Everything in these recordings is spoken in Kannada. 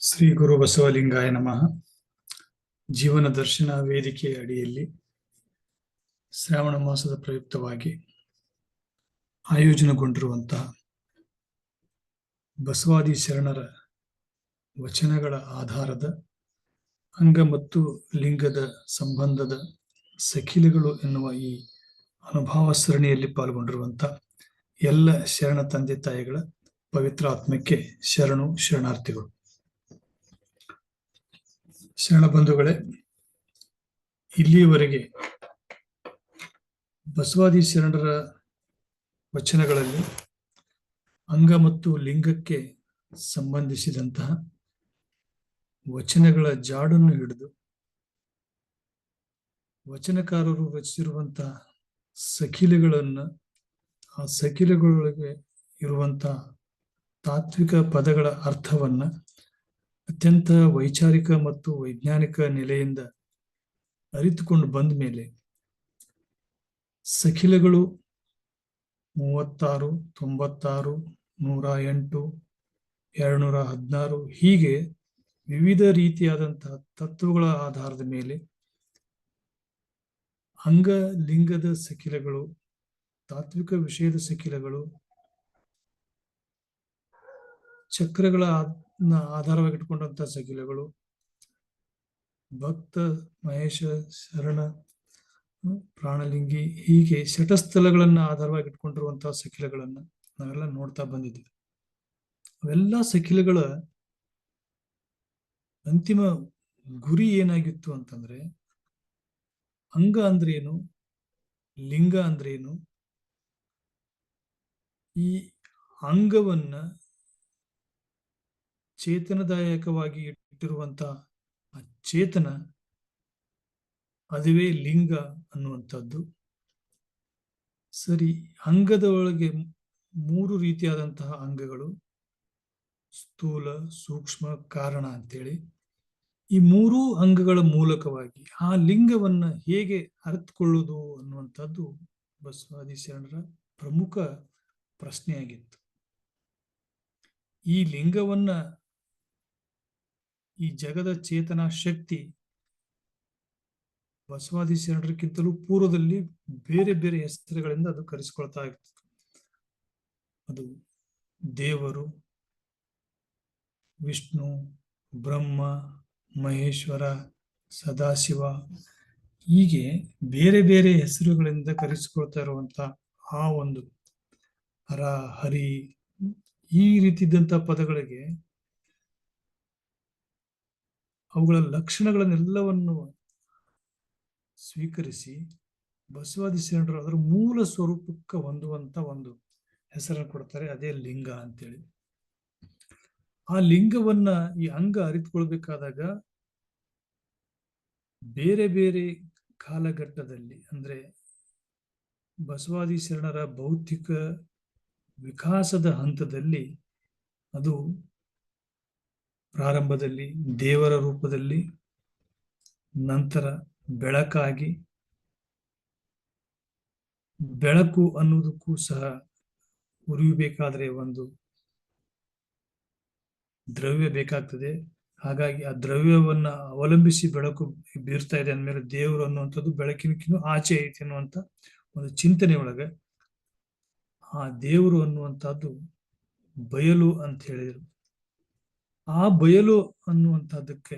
ಶ್ರೀ ಗುರು ಬಸವಲಿಂಗಾಯ ನಮಃ. ಜೀವನ ದರ್ಶನ ವೇದಿಕೆಯ ಅಡಿಯಲ್ಲಿ ಶ್ರಾವಣ ಮಾಸದ ಪ್ರಯುಕ್ತವಾಗಿ ಆಯೋಜನೆಗೊಂಡಿರುವಂತಹ ಬಸವಾದಿ ಶರಣರ ವಚನಗಳ ಆಧಾರದ ಅಂಗ ಮತ್ತು ಲಿಂಗದ ಸಂಬಂಧದ ಸಖಿಲೆಗಳು ಎನ್ನುವ ಈ ಅನುಭವ ಸರಣಿಯಲ್ಲಿ ಪಾಲ್ಗೊಂಡಿರುವಂತಹ ಎಲ್ಲ ಶರಣ ತಂದೆ ತಾಯಿಗಳ ಪವಿತ್ರ ಆತ್ಮಕ್ಕೆ ಶರಣು ಶರಣಾರ್ಥಿಗಳು. ಶರಣ ಬಂಧುಗಳೇ, ಇಲ್ಲಿಯವರೆಗೆ ಬಸವಾದಿ ಶರಣರ ವಚನಗಳಲ್ಲಿ ಅಂಗ ಮತ್ತು ಲಿಂಗಕ್ಕೆ ಸಂಬಂಧಿಸಿದಂತಹ ವಚನಗಳ ಜಾಡನ್ನು ಹಿಡಿದು ವಚನಕಾರರು ರಚಿಸಿರುವಂತಹ ಸಖಿಲೆಗಳನ್ನು, ಆ ಸಖಿಲೆಗಳೊಳಗೆ ಇರುವಂತಹ ತಾತ್ವಿಕ ಪದಗಳ ಅರ್ಥವನ್ನ ಅತ್ಯಂತ ವೈಚಾರಿಕ ಮತ್ತು ವೈಜ್ಞಾನಿಕ ನೆಲೆಯಿಂದ ಅರಿತುಕೊಂಡು ಬಂದ ಮೇಲೆ ಸಖಿಲೆಗಳು 36, 96, 108, 216 ಹೀಗೆ ವಿವಿಧ ರೀತಿಯಾದಂತಹ ತತ್ವಗಳ ಆಧಾರದ ಮೇಲೆ ಅಂಗ ಲಿಂಗದ ಸಖಿಲೆಗಳು, ತಾತ್ವಿಕ ವಿಷಯದ ಸಖಿಲೆಗಳು, ಚಕ್ರಗಳ ಆಧಾರವಾಗಿಟ್ಟುಕೊಂಡಂತಹ ಸಖಿಲೆಗಳು, ಭಕ್ತ ಮಹೇಶ ಶರಣ ಪ್ರಾಣಲಿಂಗಿ ಹೀಗೆ ಶಟಸ್ಥಲಗಳನ್ನ ಆಧಾರವಾಗಿಟ್ಕೊಂಡಿರುವಂತಹ ಸಖಿಲೆಗಳನ್ನ ನಾವೆಲ್ಲ ನೋಡ್ತಾ ಬಂದಿದ್ದೀವಿ. ಅವೆಲ್ಲ ಸಖಿಲೆಗಳ ಅಂತಿಮ ಗುರಿ ಏನಾಗಿತ್ತು ಅಂತಂದ್ರೆ, ಅಂಗ ಅಂದ್ರೇನು, ಲಿಂಗ ಅಂದ್ರೇನು, ಈ ಅಂಗವನ್ನ ಚೇತನದಾಯಕವಾಗಿ ಇಟ್ಟಿರುವಂತಹ ಆ ಚೇತನ, ಅದುವೇ ಲಿಂಗ ಅನ್ನುವಂಥದ್ದು. ಸರಿ, ಅಂಗದ ಒಳಗೆ 3 ರೀತಿಯಾದಂತಹ ಅಂಗಗಳು, ಸ್ಥೂಲ, ಸೂಕ್ಷ್ಮ, ಕಾರಣ ಅಂತೇಳಿ. ಈ 3 ಅಂಗಗಳ ಮೂಲಕವಾಗಿ ಆ ಲಿಂಗವನ್ನ ಹೇಗೆ ಅರಿತುಕೊಳ್ಳುವುದು ಅನ್ನುವಂಥದ್ದು ಬಸವಾದಿ ಶರಣರ ಪ್ರಮುಖ ಪ್ರಶ್ನೆಯಾಗಿತ್ತು. ಈ ಲಿಂಗವನ್ನ, ಈ ಜಗದ ಚೇತನಾ ಶಕ್ತಿ ಬಸವಾದಿ ಶರಣರಿಗಿಂತಲೂ ಪೂರ್ವದಲ್ಲಿ ಬೇರೆ ಬೇರೆ ಹೆಸರುಗಳಿಂದ ಅದು ಕರೆಸಿಕೊಳ್ತಾ ಇತ್ತು. ಅದು ದೇವರು, ವಿಷ್ಣು, ಬ್ರಹ್ಮ, ಮಹೇಶ್ವರ, ಸದಾಶಿವ ಹೀಗೆ ಬೇರೆ ಬೇರೆ ಹೆಸರುಗಳಿಂದ ಕರೆಸಿಕೊಳ್ತಾ ಇರುವಂತ ಆ ಒಂದು ಹರ, ಹರಿ ಈ ರೀತಿದ್ದಂತಹ ಪದಗಳಿಗೆ ಅವುಗಳ ಲಕ್ಷಣಗಳನ್ನೆಲ್ಲವನ್ನು ಸ್ವೀಕರಿಸಿ ಬಸವಾದಿ ಶರಣರು ಅದರ ಮೂಲ ಸ್ವರೂಪಕ್ಕೆ ಹೊಂದುವಂತ ಒಂದು ಹೆಸರನ್ನು ಕೊಡ್ತಾರೆ, ಅದೇ ಲಿಂಗ ಅಂತೇಳಿ. ಆ ಲಿಂಗವನ್ನ, ಈ ಅಂಗ ಅರಿತುಕೊಳ್ಬೇಕಾದಾಗ ಬೇರೆ ಬೇರೆ ಕಾಲಘಟ್ಟದಲ್ಲಿ, ಅಂದ್ರೆ ಬಸವಾದಿ ಶರಣರ ಭೌತಿಕ ವಿಕಾಸದ ಹಂತದಲ್ಲಿ ಅದು ಪ್ರಾರಂಭದಲ್ಲಿ ದೇವರ ರೂಪದಲ್ಲಿ, ನಂತರ ಬೆಳಕಾಗಿ, ಬೆಳಕು ಅನ್ನುವುದಕ್ಕೂ ಸಹ ಉರಿಯಬೇಕಾದ್ರೆ ಒಂದು ದ್ರವ್ಯ ಬೇಕಾಗ್ತದೆ. ಹಾಗಾಗಿ ಆ ದ್ರವ್ಯವನ್ನ ಅವಲಂಬಿಸಿ ಬೆಳಕು ಬೀರ್ತಾ ಇದೆ ಅಂದ್ಮೇಲೆ ದೇವರು ಅನ್ನುವಂಥದ್ದು ಬೆಳಕಿನಕ್ಕಿಂತ ಆಚೆ ಐತಿ ಅನ್ನುವಂಥ ಒಂದು ಚಿಂತನೆ ಒಳಗೆ ಆ ದೇವರು ಅನ್ನುವಂಥದ್ದು ಬಯಲು ಅಂತ ಹೇಳಿದರು. ಆ ಬಯಲು ಅನ್ನುವಂಥದ್ದಕ್ಕೆ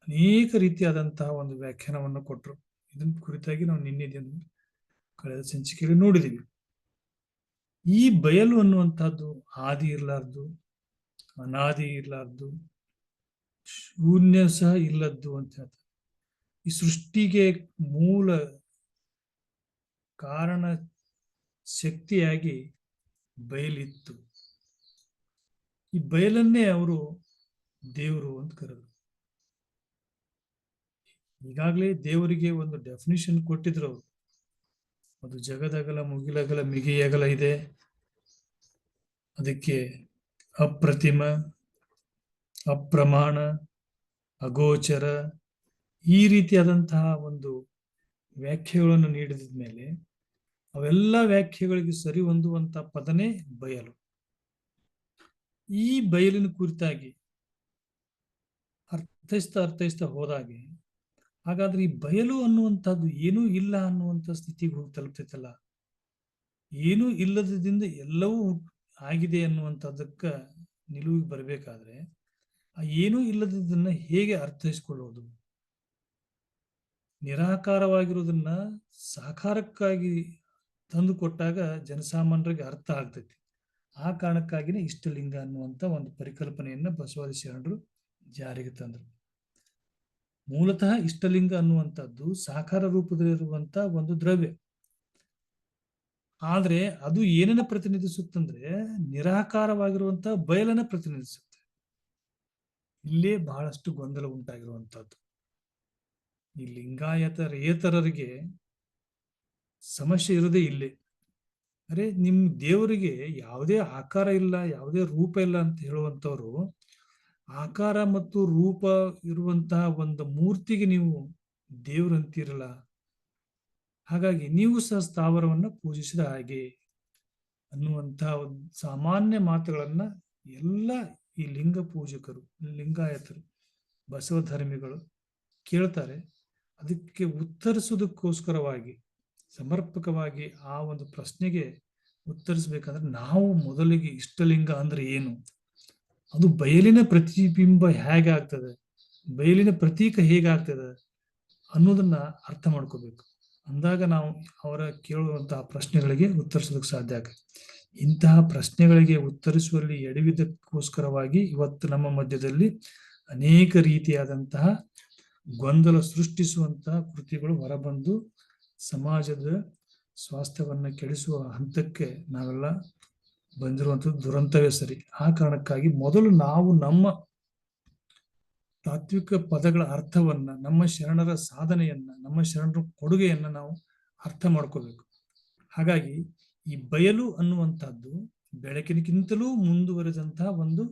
ಅನೇಕ ರೀತಿಯಾದಂತಹ ಒಂದು ವ್ಯಾಖ್ಯಾನವನ್ನು ಕೊಟ್ಟರು. ಇದನ್ನ ಕುರಿತಾಗಿ ನಾವು ನಿನ್ನೆ ದಿನ ಕಳೆದ ಸಂಚಿಕೆಯಲ್ಲಿ ನೋಡಿದೀವಿ. ಈ ಬಯಲು ಅನ್ನುವಂಥದ್ದು ಆದಿ ಇರ್ಲಾರ್ದು, ಅನಾದಿ ಇರ್ಲಾರ್ದು, ಶೂನ್ಯ ಸಹ ಇಲ್ಲದ್ದು ಅಂತ ಹೇಳ್ತಾರೆ. ಈ ಸೃಷ್ಟಿಗೆ ಮೂಲ ಕಾರಣ ಶಕ್ತಿಯಾಗಿ ಬಯಲಿತ್ತು. ಈ ಬಯಲನ್ನೇ ಅವರು ದೇವರು ಅಂತ ಕರೆದರು. ಈಗಾಗಲೇ ದೇವರಿಗೆ ಒಂದು ಡೆಫಿನಿಷನ್ ಕೊಟ್ಟಿದ್ರು ಅವರು. ಅದು ಜಗದಗಲ, ಮುಗಿಲಗಲ, ಮಿಗಿಯಗಲ ಇದೆ. ಅದಕ್ಕೆ ಅಪ್ರತಿಮ, ಅಪ್ರಮಾಣ, ಅಗೋಚರ ಈ ರೀತಿಯಾದಂತಹ ಒಂದು ವ್ಯಾಖ್ಯೆಗಳನ್ನು ನೀಡಿದ ಮೇಲೆ ಅವೆಲ್ಲ ವ್ಯಾಖ್ಯೆಗಳಿಗೆ ಸರಿ ಹೊಂದುವಂತ ಪದನೇ ಬಯಲು. ಈ ಬಯಲಿನ ಕುರಿತಾಗಿ ಅರ್ಥೈಸ್ತಾ ಹೋದಾಗೆ ಹಾಗಾದ್ರೆ ಈ ಬಯಲು ಅನ್ನುವಂಥದ್ದು ಏನೂ ಇಲ್ಲ ಅನ್ನುವಂಥ ಸ್ಥಿತಿಗೆ ಹೋಗಿ ತಲುಪ್ತೈತಲ್ಲ. ಏನೂ ಇಲ್ಲದಿಂದ ಎಲ್ಲವೂ ಆಗಿದೆ ಅನ್ನುವಂಥದ್ದಕ್ಕ ನಿಲುವಿಗೆ ಬರಬೇಕಾದ್ರೆ ಆ ಏನೂ ಇಲ್ಲದನ್ನ ಹೇಗೆ ಅರ್ಥೈಸ್ಕೊಳ್ಳೋದು? ನಿರಾಕಾರವಾಗಿರೋದನ್ನ ಸಾಕಾರಕ್ಕಾಗಿ ತಂದು ಕೊಟ್ಟಾಗ ಜನಸಾಮಾನ್ಯರಿಗೆ ಅರ್ಥ ಆಗ್ತೈತಿ. ಆ ಕಾರಣಕ್ಕಾಗಿನೇ ಇಷ್ಟಲಿಂಗ ಅನ್ನುವಂಥ ಒಂದು ಪರಿಕಲ್ಪನೆಯನ್ನ ಬಸವಾದಿ ಶರಣರು ಜಾರಿಗೆ ತಂದರು. ಮೂಲತಃ ಇಷ್ಟಲಿಂಗ ಅನ್ನುವಂಥದ್ದು ಸಾಕಾರ ರೂಪದಲ್ಲಿರುವಂತ ಒಂದು ದ್ರವ್ಯ. ಆದ್ರೆ ಅದು ಏನನ್ನ ಪ್ರತಿನಿಧಿಸುತ್ತಂದ್ರೆ ನಿರಾಕಾರವಾಗಿರುವಂತ ಬಯಲನ್ನ ಪ್ರತಿನಿಧಿಸುತ್ತೆ. ಇಲ್ಲೇ ಬಹಳಷ್ಟು ಗೊಂದಲ ಉಂಟಾಗಿರುವಂತಹದ್ದು. ಈ ಲಿಂಗಾಯತರೇತರರಿಗೆ ಸಮಸ್ಯೆ ಇರೋದೇ ಇಲ್ಲೇ. ಅರೆ ನಿಮ್ ದೇವರಿಗೆ ಯಾವುದೇ ಆಕಾರ ಇಲ್ಲ, ಯಾವುದೇ ರೂಪ ಇಲ್ಲ ಅಂತ ಹೇಳುವಂತವ್ರು ಆಕಾರ ಮತ್ತು ರೂಪ ಇರುವಂತಹ ಒಂದು ಮೂರ್ತಿಗೆ ನೀವು ದೇವ್ರು ಅಂತೀರಲ್ಲ, ಹಾಗಾಗಿ ನೀವು ಸಹ ಸ್ಥಾವರವನ್ನ ಪೂಜಿಸಿದ ಹಾಗೆ ಅನ್ನುವಂತಹ ಒಂದು ಸಾಮಾನ್ಯ ಮಾತುಗಳನ್ನ ಎಲ್ಲ ಈ ಲಿಂಗ ಪೂಜಕರು, ಲಿಂಗಾಯತರು, ಬಸವ ಧರ್ಮಿಗಳು ಕೇಳ್ತಾರೆ. ಅದಕ್ಕೆ ಉತ್ತರಿಸೋದಕ್ಕೋಸ್ಕರವಾಗಿ ಸಮರ್ಪಕವಾಗಿ ಆ ಒಂದು ಪ್ರಶ್ನೆಗೆ ಉತ್ತರಿಸಬೇಕಂದ್ರೆ ನಾವು ಮೊದಲಿಗೆ ಇಷ್ಟಲಿಂಗ ಅಂದ್ರೆ ಏನು, ಅದು ಬಯಲಿನ ಪ್ರತಿಬಿಂಬ ಹೇಗಾಗ್ತದೆ, ಬಯಲಿನ ಪ್ರತೀಕ ಹೇಗಾಗ್ತದೆ ಅನ್ನೋದನ್ನ ಅರ್ಥ ಮಾಡ್ಕೋಬೇಕು. ಅಂದಾಗ ನಾವು ಅವರ ಕೇಳುವಂತಹ ಪ್ರಶ್ನೆಗಳಿಗೆ ಉತ್ತರಿಸೋದಕ್ಕೆ ಸಾಧ್ಯ ಆಗುತ್ತೆ. ಇಂತಹ ಪ್ರಶ್ನೆಗಳಿಗೆ ಉತ್ತರಿಸುವಲ್ಲಿ ಎಡವಿದಕ್ಕೋಸ್ಕರವಾಗಿ ಇವತ್ತು ನಮ್ಮ ಮಧ್ಯದಲ್ಲಿ ಅನೇಕ ರೀತಿಯಾದಂತಹ ಗೊಂದಲ ಸೃಷ್ಟಿಸುವಂತಹ ಕೃತಿಗಳು ಹೊರಬಂದು ಸಮಾಜದ ಸ್ವಾಸ್ಥ್ಯವನ್ನ ಕೆಡಿಸುವ ಹಂತಕ್ಕೆ ನಾವೆಲ್ಲ ಬಂದಿರುವಂಥದ್ದು ದುರಂತವೇ ಸರಿ. ಆ ಕಾರಣಕ್ಕಾಗಿ ಮೊದಲು ನಾವು ನಮ್ಮ ತಾತ್ವಿಕ ಪದಗಳ ಅರ್ಥವನ್ನ, ನಮ್ಮ ಶರಣರ ಸಾಧನೆಯನ್ನ, ನಮ್ಮ ಶರಣರ ಕೊಡುಗೆಯನ್ನ ನಾವು ಅರ್ಥ ಮಾಡ್ಕೋಬೇಕು. ಹಾಗಾಗಿ ಈ ಬಯಲು ಅನ್ನುವಂಥದ್ದು ಬೆಳಕಿನಕ್ಕಿಂತಲೂ ಮುಂದುವರೆದಂತಹ ಒಂದು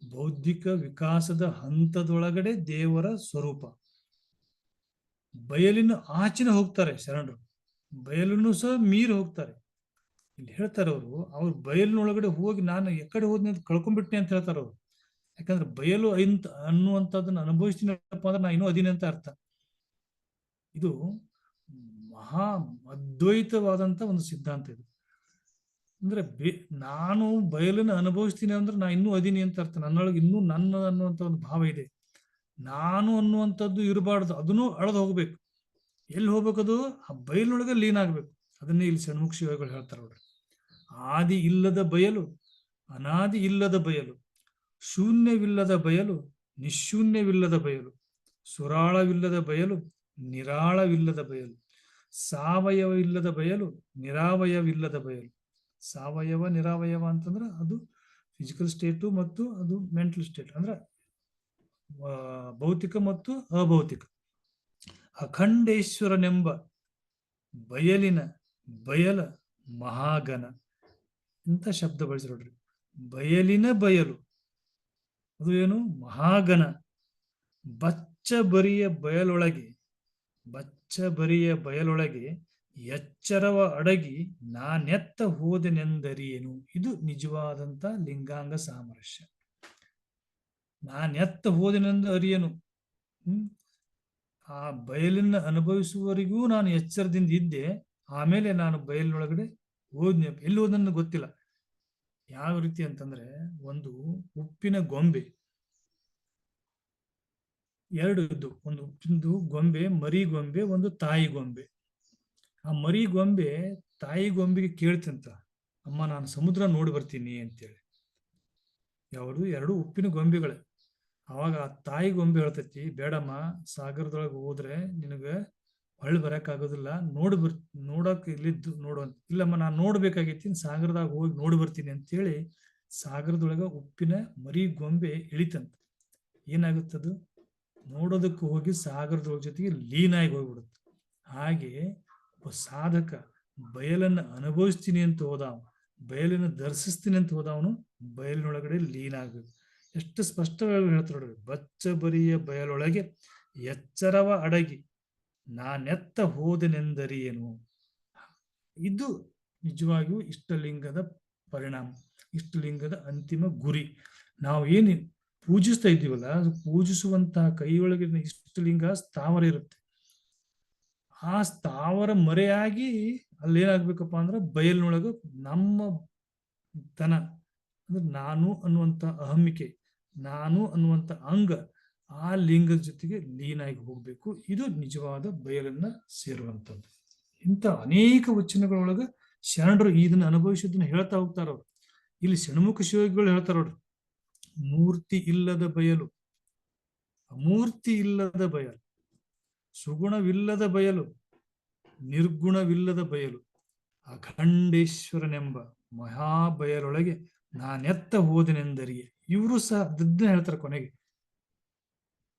ಬೌದ್ಧಿಕ ವಿಕಾಸದ ಹಂತದೊಳಗಡೆ ದೇವರ ಸ್ವರೂಪ. ಬಯಲಿನ ಆಚಿನ ಹೋಗ್ತಾರೆ ಶರಣರು, ಬಯಲನ್ನು ಸಹ ಮೀರಿ ಹೋಗ್ತಾರೆ. ಇಲ್ಲಿ ಹೇಳ್ತಾರೆ ಅವ್ರು ಬಯಲಿನೊಳಗಡೆ ಹೋಗಿ ನಾನು ಎಕಡೆ ಹೋದ್ನಿ ಅಂತ ಕಳ್ಕೊಂಡ್ಬಿಟ್ನಿ ಅಂತ ಹೇಳ್ತಾರ ಅವ್ರು. ಯಾಕಂದ್ರೆ ಬಯಲು ಅನ್ನುವಂಥದ್ದನ್ನ ಅನುಭವಿಸ್ತೀನಪ್ಪ ಅಂದ್ರೆ ನಾ ಇನ್ನೂ ಅದೀನಿ ಅಂತ ಅರ್ಥ. ಇದು ಮಹಾ ಅದ್ವೈತವಾದಂತ ಒಂದು ಸಿದ್ಧಾಂತ ಇದು. ಅಂದ್ರೆ ನಾನು ಬಯಲನ್ನು ಅನುಭವಿಸ್ತೀನಿ ಅಂದ್ರೆ ನಾ ಇನ್ನೂ ಅದೀನಿ ಅಂತ ಅರ್ಥ. ನನ್ನೊಳಗೆ ಇನ್ನೂ ನನ್ನ ಅನ್ನುವಂಥ ಒಂದು ಭಾವ ಇದೆ. ನಾನು ಅನ್ನುವಂಥದ್ದು ಇರಬಾರ್ದು, ಅದನ್ನು ಅಳದು ಹೋಗ್ಬೇಕು. ಎಲ್ಲಿ ಹೋಗ್ಬೇಕದು? ಆ ಬಯಲಿನೊಳಗೆ ಲೀನ್ ಆಗ್ಬೇಕು. ಅದನ್ನೇ ಇಲ್ಲಿ ಷಣ್ಮುಖ ಶಿವಗಳು ಹೇಳ್ತಾರೆ ನೋಡ್ರಿ. ಆದಿ ಇಲ್ಲದ ಬಯಲು, ಅನಾದಿ ಇಲ್ಲದ ಬಯಲು, ಶೂನ್ಯವಿಲ್ಲದ ಬಯಲು, ನಿಶೂನ್ಯವಿಲ್ಲದ ಬಯಲು, ಸುರಾಳವಿಲ್ಲದ ಬಯಲು, ನಿರಾಳವಿಲ್ಲದ ಬಯಲು, ಸಾವಯವ ಇಲ್ಲದ ಬಯಲು, ನಿರಾವಯವಿಲ್ಲದ ಬಯಲು. ಸಾವಯವ ನಿರಾವಯವ ಅಂತಂದ್ರೆ ಅದು ಫಿಸಿಕಲ್ ಸ್ಟೇಟು ಮತ್ತು ಅದು ಮೆಂಟಲ್ ಸ್ಟೇಟ್, ಅಂದ್ರೆ ಭೌತಿಕ ಮತ್ತು ಅಭೌತಿಕ. ಅಖಂಡೇಶ್ವರನೆಂಬ ಬಯಲಿನ ಬಯಲ ಮಹಾಗಣ ಇಂಥ ಶಬ್ದ ಬಳಸಿ ನೋಡ್ರಿ. ಬಯಲಿನ ಬಯಲು ಅದು ಏನು? ಮಹಾಗಣ. ಬಚ್ಚ ಬರಿಯ ಬಯಲೊಳಗೆ, ಬಚ್ಚ ಬರಿಯ ಬಯಲೊಳಗೆ ಎಚ್ಚರವ ಅಡಗಿ ನಾನೆತ್ತ ಹೋದೆನೆಂದರಿಯೇನು. ಇದು ನಿಜವಾದಂತ ಲಿಂಗಾಂಗ ಸಾಮರಸ್ಯ. ನಾನೆತ್ತ ಹೋದೆನೆಂದು ಅರಿಯನು. ಆ ಬಯಲನ್ನ ಅನುಭವಿಸುವವರೆಗೂ ನಾನು ಎಚ್ಚರದಿಂದ ಇದ್ದೆ, ಆಮೇಲೆ ನಾನು ಬಯಲಿನೊಳಗಡೆ ಹೋದ್ನೆ. ಎಲ್ಲಿ ಹೋದನ್ನು ಗೊತ್ತಿಲ್ಲ. ಯಾವ ರೀತಿ ಅಂತಂದ್ರೆ, ಒಂದು ಉಪ್ಪಿನ ಗೊಂಬೆ ಎರಡು ಇದ್ದು, ಒಂದು ಉಪ್ಪಿಂದು ಗೊಂಬೆ, ಮರಿ ಗೊಂಬೆ, ಒಂದು ತಾಯಿ ಗೊಂಬೆ. ಆ ಮರಿ ಗೊಂಬೆ ತಾಯಿ ಗೊಂಬೆಗೆ ಕೇಳ್ತಂತ, ಅಮ್ಮ ನಾನು ಸಮುದ್ರ ನೋಡಿ ಬರ್ತೀನಿ ಅಂತೇಳಿ. ಯಾವುದು? ಎರಡು ಉಪ್ಪಿನ ಗೊಂಬೆಗಳೇ. ಅವಾಗ ಆ ತಾಯಿ ಗೊಂಬೆ ಹೇಳ್ತೈತಿ, ಬೇಡಮ್ಮ, ಸಾಗರದೊಳಗೆ ಹೋದ್ರೆ ನಿನಗೆ ಹೊಳ್ಳಿ ಬರಕ್ಕಾಗೋದಿಲ್ಲ, ನೋಡಕ್ ಇಲ್ಲಿದ್ದು ನೋಡುವಂತ. ಇಲ್ಲಮ್ಮ ನಾನು ನೋಡ್ಬೇಕಾಗೈತಿ, ಸಾಗರದಾಗ ಹೋಗಿ ನೋಡಿ ಬರ್ತೀನಿ ಅಂತೇಳಿ ಸಾಗರದೊಳಗ ಉಪ್ಪಿನ ಮರಿ ಗೊಂಬೆ ಇಳಿತಂತ. ಏನಾಗುತ್ತದು? ನೋಡೋದಕ್ಕೆ ಹೋಗಿ ಸಾಗರದೊಳ ಜೊತೆಗೆ ಲೀನಾಗಿ ಹೋಗ್ಬಿಡುತ್ತೆ. ಹಾಗೆ ಒಬ್ಬ ಸಾಧಕ ಬಯಲನ್ನು ಅನುಭವಿಸ್ತೀನಿ ಅಂತ ಹೋದವ, ಬಯಲನ್ನು ದರ್ಶಿಸ್ತೀನಿ ಅಂತ ಹೋದವನು ಬಯಲಿನೊಳಗಡೆ ಲೀನ್ ಆಗ್ಬೇಕು. ಎಷ್ಟು ಸ್ಪಷ್ಟವಾಗಿ ಹೇಳ್ತಾರೆ ನೋಡ್ರಿ. ಬಚ್ಚ ಬರಿಯ ಬಯಲೊಳಗೆ ಎಚ್ಚರವ ಅಡಗಿ ನಾನೆತ್ತ ಹೋದೆನೆಂದರಿಯೇನು. ಇದು ನಿಜವಾಗಿಯೂ ಇಷ್ಟಲಿಂಗದ ಪರಿಣಾಮ, ಇಷ್ಟಲಿಂಗದ ಅಂತಿಮ ಗುರಿ. ನಾವು ಏನು ಪೂಜಿಸ್ತಾ ಇದ್ದೀವಲ್ಲ, ಅದು ಪೂಜಿಸುವಂತಹ ಕೈಯೊಳಗಿನ ಇಷ್ಟಲಿಂಗ ಸ್ಥಾವರ ಇರುತ್ತೆ. ಆ ಸ್ಥಾವರ ಮರೆಯಾಗಿ ಅಲ್ಲೇನಾಗ್ಬೇಕಪ್ಪ ಅಂದ್ರೆ ಬಯಲಿನೊಳಗ ನಮ್ಮ ತನ ಅಂದ್ರೆ ನಾನು ಅನ್ನುವಂತ ಅಹಮಿಕೆ, ನಾನು ಅನ್ನುವಂತ ಅಂಗ ಆ ಲಿಂಗದ ಜೊತೆಗೆ ಲೀನಾಗಿ ಹೋಗ್ಬೇಕು. ಇದು ನಿಜವಾದ ಬಯಲನ್ನ ಸೇರುವಂಥದ್ದು. ಇಂಥ ಅನೇಕ ವಚನಗಳೊಳಗ ಶರಣರು ಇದನ್ನ ಅನುಭವಿಸಿದ್ದನ್ನ ಹೇಳ್ತಾ ಹೋಗ್ತಾರ ಅವ್ರು. ಇಲ್ಲಿ ಷಣ್ಮುಖ ಶಿವಗಳು ಹೇಳ್ತಾರ ನೋಡ್ರಿ, ಮೂರ್ತಿ ಇಲ್ಲದ ಬಯಲು, ಅಮೂರ್ತಿ ಇಲ್ಲದ ಬಯಲು, ಸುಗುಣವಿಲ್ಲದ ಬಯಲು, ನಿರ್ಗುಣವಿಲ್ಲದ ಬಯಲು, ಅಖಂಡೇಶ್ವರನೆಂಬ ಮಹಾಬಯಲೊಳಗೆ ನಾನೆತ್ತ ಹೋದನೆಂದರಿಯೇ. ಇವರು ಸಹ ಅದನ್ನ ಹೇಳ್ತಾರೆ ಕೊನೆಗೆ.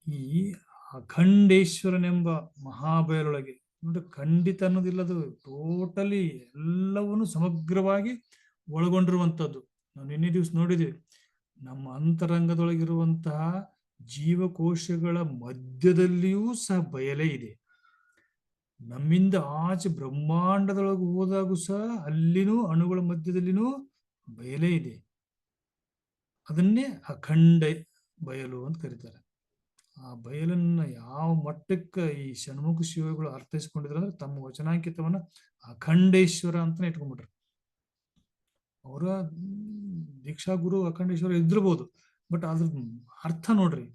ಈ ಅಖಂಡೇಶ್ವರನೆಂಬ ಮಹಾಬಯಲೊಳಗೆ ನೋಡಿ, ಖಂಡಿತ ಅನ್ನೋದಿಲ್ಲದು, ಟೋಟಲಿ ಎಲ್ಲವನ್ನೂ ಸಮಗ್ರವಾಗಿ ಒಳಗೊಂಡಿರುವಂಥದ್ದು. ನಾವು ನಿನ್ನೆ ದಿವಸ ನೋಡಿದ್ವಿ, ನಮ್ಮ ಅಂತರಂಗದೊಳಗಿರುವಂತಹ ಜೀವಕೋಶಗಳ ಮಧ್ಯದಲ್ಲಿಯೂ ಸಹ ಬಯಲೇ ಇದೆ. ನಮ್ಮಿಂದ ಆಚೆ ಬ್ರಹ್ಮಾಂಡದೊಳಗೆ ಹೋದಾಗೂ ಸಹ ಅಲ್ಲಿನೂ ಅಣುಗಳ ಮಧ್ಯದಲ್ಲಿನೂ ಬಯಲೇ ಇದೆ. ಅದನ್ನೇ ಅಖಂಡ ಬಯಲು ಅಂತ ಕರೀತಾರೆ. ಆ ಬಯಲನ್ನ ಯಾವ ಮಟ್ಟಕ್ಕೆ ಈ ಷಣ್ಮುಖ ಶಿವಗಳು ಅರ್ಥೈಸ್ಕೊಂಡಿದ್ರು ಅಂದ್ರೆ ತಮ್ಮ ವಚನಾಂಕಿತವನ್ನ ಅಖಂಡೇಶ್ವರ ಅಂತಾನೆ ಇಟ್ಕೊಂಡ್ಬಿಟ್ರು. ಅವರ ದೀಕ್ಷಾ ಗುರು ಅಖಂಡೇಶ್ವರ ಇದ್ರಬಹುದು, ಬಟ್ ಅದ್ರ ಅರ್ಥ ನೋಡ್ರಿ,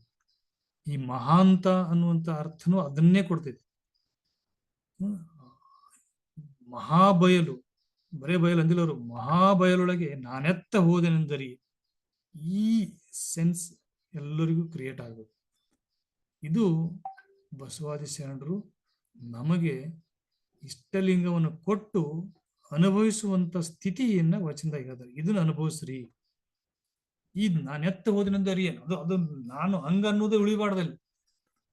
ಈ ಮಹಾಂತ ಅನ್ನುವಂತ ಅರ್ಥನೂ ಅದನ್ನೇ ಕೊಡ್ತೈತಿ. ಮಹಾಬಯಲು, ಬರೇ ಬಯಲು ಅಂದಿಲ್ಲ ಅವರು, ಮಹಾಬಯಲೊಳಗೆ ನಾನೆತ್ತ ಹೋದೆನೆಂದರಿ. ಈ ಸೆನ್ಸ್ ಎಲ್ಲರಿಗೂ ಕ್ರಿಯೇಟ್ ಆಗಬೇಕು. ಇದು ಬಸವಾದಿ ಶರಣರು ನಮಗೆ ಇಷ್ಟಲಿಂಗವನ್ನು ಕೊಟ್ಟು ಅನುಭವಿಸುವಂತ ಸ್ಥಿತಿಯನ್ನ ವಚನದಾಗ ಹೇಳ್ತಾರೆ. ಇದನ್ನ ಅನುಭವಿಸ್ರಿ. ಈ ನಾನೆತ್ತ ಹೋದಿನಂದ ಅರಿಯೇನು, ಅದು ನಾನು ಹಂಗ ಅನ್ನೋದೇ ಉಳಿಬಾರ್ದಲ್ಲಿ,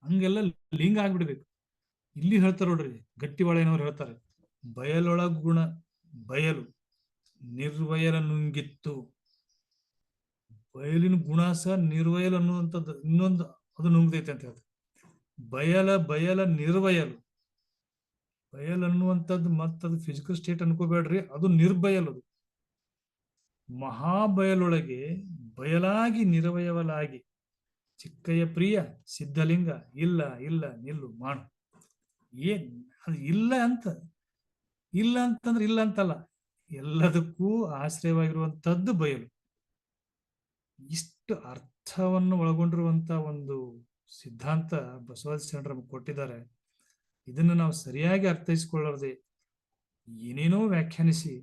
ಹಂಗೆಲ್ಲ ಲಿಂಗ ಆಗ್ಬಿಡ್ಬೇಕು. ಇಲ್ಲಿ ಹೇಳ್ತಾರ ನೋಡ್ರಿ, ಗಟ್ಟಿವಾಳೆನವ್ರು ಹೇಳ್ತಾರೆ, ಬಯಲೊಳಗುಣ ಬಯಲು ನಿರ್ವಯಲ ನುಂಗಿತ್ತು. ಬಯಲಿನ ಗುಣ ಸಹ ನಿರ್ವಯಲ್ ಅನ್ನುವಂಥದ್ದು ಇನ್ನೊಂದು ಅದು ನುಂಗ್ತೈತೆ ಅಂತ ಹೇಳ್ತಾರೆ. ಬಯಲ ನಿರ್ವಯಲು, ಬಯಲ್ ಅನ್ನುವಂಥದ್ದು ಮತ್ತದು ಫಿಸಿಕಲ್ ಸ್ಟೇಟ್ ಅನ್ಕೋಬೇಡ್ರಿ, ಅದು ನಿರ್ಬಯಲ್. ಅದು ಮಹಾಬಯಲೊಳಗೆ ಬಯಲಾಗಿ ನಿರವಯವಲಾಗಿ ಚಿಕ್ಕಯ್ಯ ಪ್ರಿಯ ಸಿದ್ಧಲಿಂಗ ಇಲ್ಲ ಇಲ್ಲ ನಿಲ್ಲು ಮಾಡು. ಏನ್ ಅದು ಇಲ್ಲ ಅಂತಂದ್ರೆ ಇಲ್ಲ ಅಂತಲ್ಲ, ಎಲ್ಲದಕ್ಕೂ ಆಶ್ರಯವಾಗಿರುವಂತದ್ದು ಬಯಲು. ಇಷ್ಟು ಅರ್ಥವನ್ನು ಒಳಗೊಂಡಿರುವಂತ ಒಂದು ಸಿದ್ಧಾಂತ ಬಸವಾದಿ ಶರಣರು ಕೊಟ್ಟಿದ್ದಾರೆ. ಇದನ್ನು ನಾವು ಸರಿಯಾಗಿ ಅರ್ಥೈಸಿಕೊಳ್ಳದೆ ಏನೇನೋ ವ್ಯಾಖ್ಯಾನಿಸಿ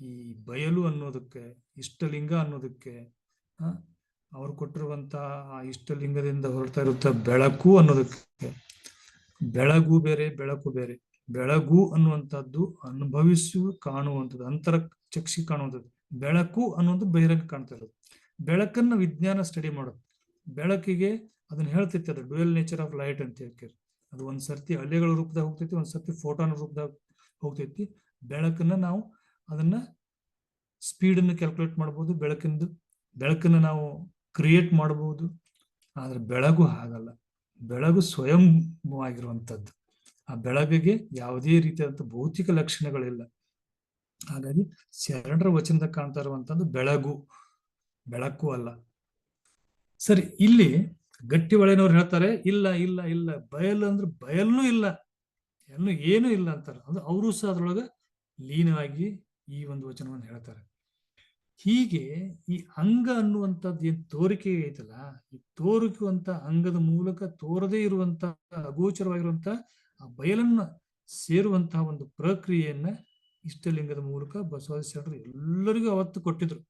ಈ ಬಯಲು ಅನ್ನೋದಕ್ಕೆ, ಇಷ್ಟಲಿಂಗ ಅನ್ನೋದಕ್ಕೆ, ಅವ್ರು ಕೊಟ್ಟಿರುವಂತಹ ಆ ಇಷ್ಟಲಿಂಗದಿಂದ ಹೊರಡ್ತಾ ಇರುತ್ತ ಬೆಳಕು ಅನ್ನೋದಕ್ಕೆ, ಬೆಳಗು ಬೇರೆ ಬೆಳಕು ಬೇರೆ. ಬೆಳಗು ಅನ್ನುವಂಥದ್ದು ಅನುಭವಿಸು ಕಾಣುವಂಥದ್ದು, ಅಂತರ ಚಕ್ಷಿ ಕಾಣುವಂಥದ್ದು. ಬೆಳಕು ಅನ್ನೋದು ಬಹಿರಂಗ ಕಾಣ್ತಾ ಇರೋದು. ಬೆಳಕನ್ನು ವಿಜ್ಞಾನ ಸ್ಟಡಿ ಮಾಡೋದು. ಬೆಳಕಿಗೆ ಅದನ್ನ ಹೇಳ್ತೈತಿ, ಅದು ಡ್ಯುಯಲ್ ನೇಚರ್ ಆಫ್ ಲೈಟ್ ಅಂತ ಹೇಳ್ತಾರೆ. ಅದು ಒಂದ್ಸರ್ತಿ ಅಲೆಗಳ ರೂಪದಾಗ ಹೋಗ್ತೈತಿ, ಒಂದ್ಸರ್ತಿ ಫೋಟಾನ್ ರೂಪದಾಗ ಹೋಗ್ತೈತಿ. ಬೆಳಕನ್ನ ನಾವು ಅದನ್ನ ಸ್ಪೀಡನ್ನು ಕ್ಯಾಲ್ಕುಲೇಟ್ ಮಾಡ್ಬೋದು, ಬೆಳಕನ್ನು ನಾವು ಕ್ರಿಯೇಟ್ ಮಾಡಬಹುದು. ಆದ್ರೆ ಬೆಳಗು ಹಾಗಲ್ಲ, ಬೆಳಗು ಸ್ವಯಂವಾಗಿರುವಂಥದ್ದು. ಆ ಬೆಳಗಿಗೆ ಯಾವುದೇ ರೀತಿಯಾದಂಥ ಭೌತಿಕ ಲಕ್ಷಣಗಳಿಲ್ಲ. ಹಾಗಾಗಿ ಶರಣರ ವಚನದ ಕಾಣ್ತಾ ಇರುವಂತದ್ದು ಬೆಳಕು ಅಲ್ಲ. ಸರಿ, ಇಲ್ಲಿ ಗಟ್ಟಿ ಒಳೆನವ್ರು ಹೇಳ್ತಾರೆ, ಇಲ್ಲ ಇಲ್ಲ ಇಲ್ಲ ಬಯಲು ಅಂದ್ರೆ ಬಯಲ್ನೂ ಇಲ್ಲ, ಏನು ಇಲ್ಲ ಅಂತಾರೆ. ಅದು ಅವರು ಸಹ ಅದ್ರೊಳಗ ಲೀನವಾಗಿ ಈ ಒಂದು ವಚನವನ್ನು ಹೇಳ್ತಾರೆ. ಹೀಗೆ ಈ ಅಂಗ ಅನ್ನುವಂಥದ್ದು ಏನ್ ತೋರಿಕೆ ಐತಲ್ಲ, ಈ ತೋರಿಕುವಂತ ಅಂಗದ ಮೂಲಕ ತೋರದೇ ಇರುವಂತ ಅಗೋಚರವಾಗಿರುವಂತ ಆ ಬಯಲನ್ನ ಸೇರುವಂತಹ ಒಂದು ಪ್ರಕ್ರಿಯೆಯನ್ನ ಇಷ್ಟಲಿಂಗದ ಮೂಲಕ ಬಸವಾದಿ ಶರಣರು ಎಲ್ಲರಿಗೂ ಅವತ್ತು ಕೊಟ್ಟಿದ್ರು.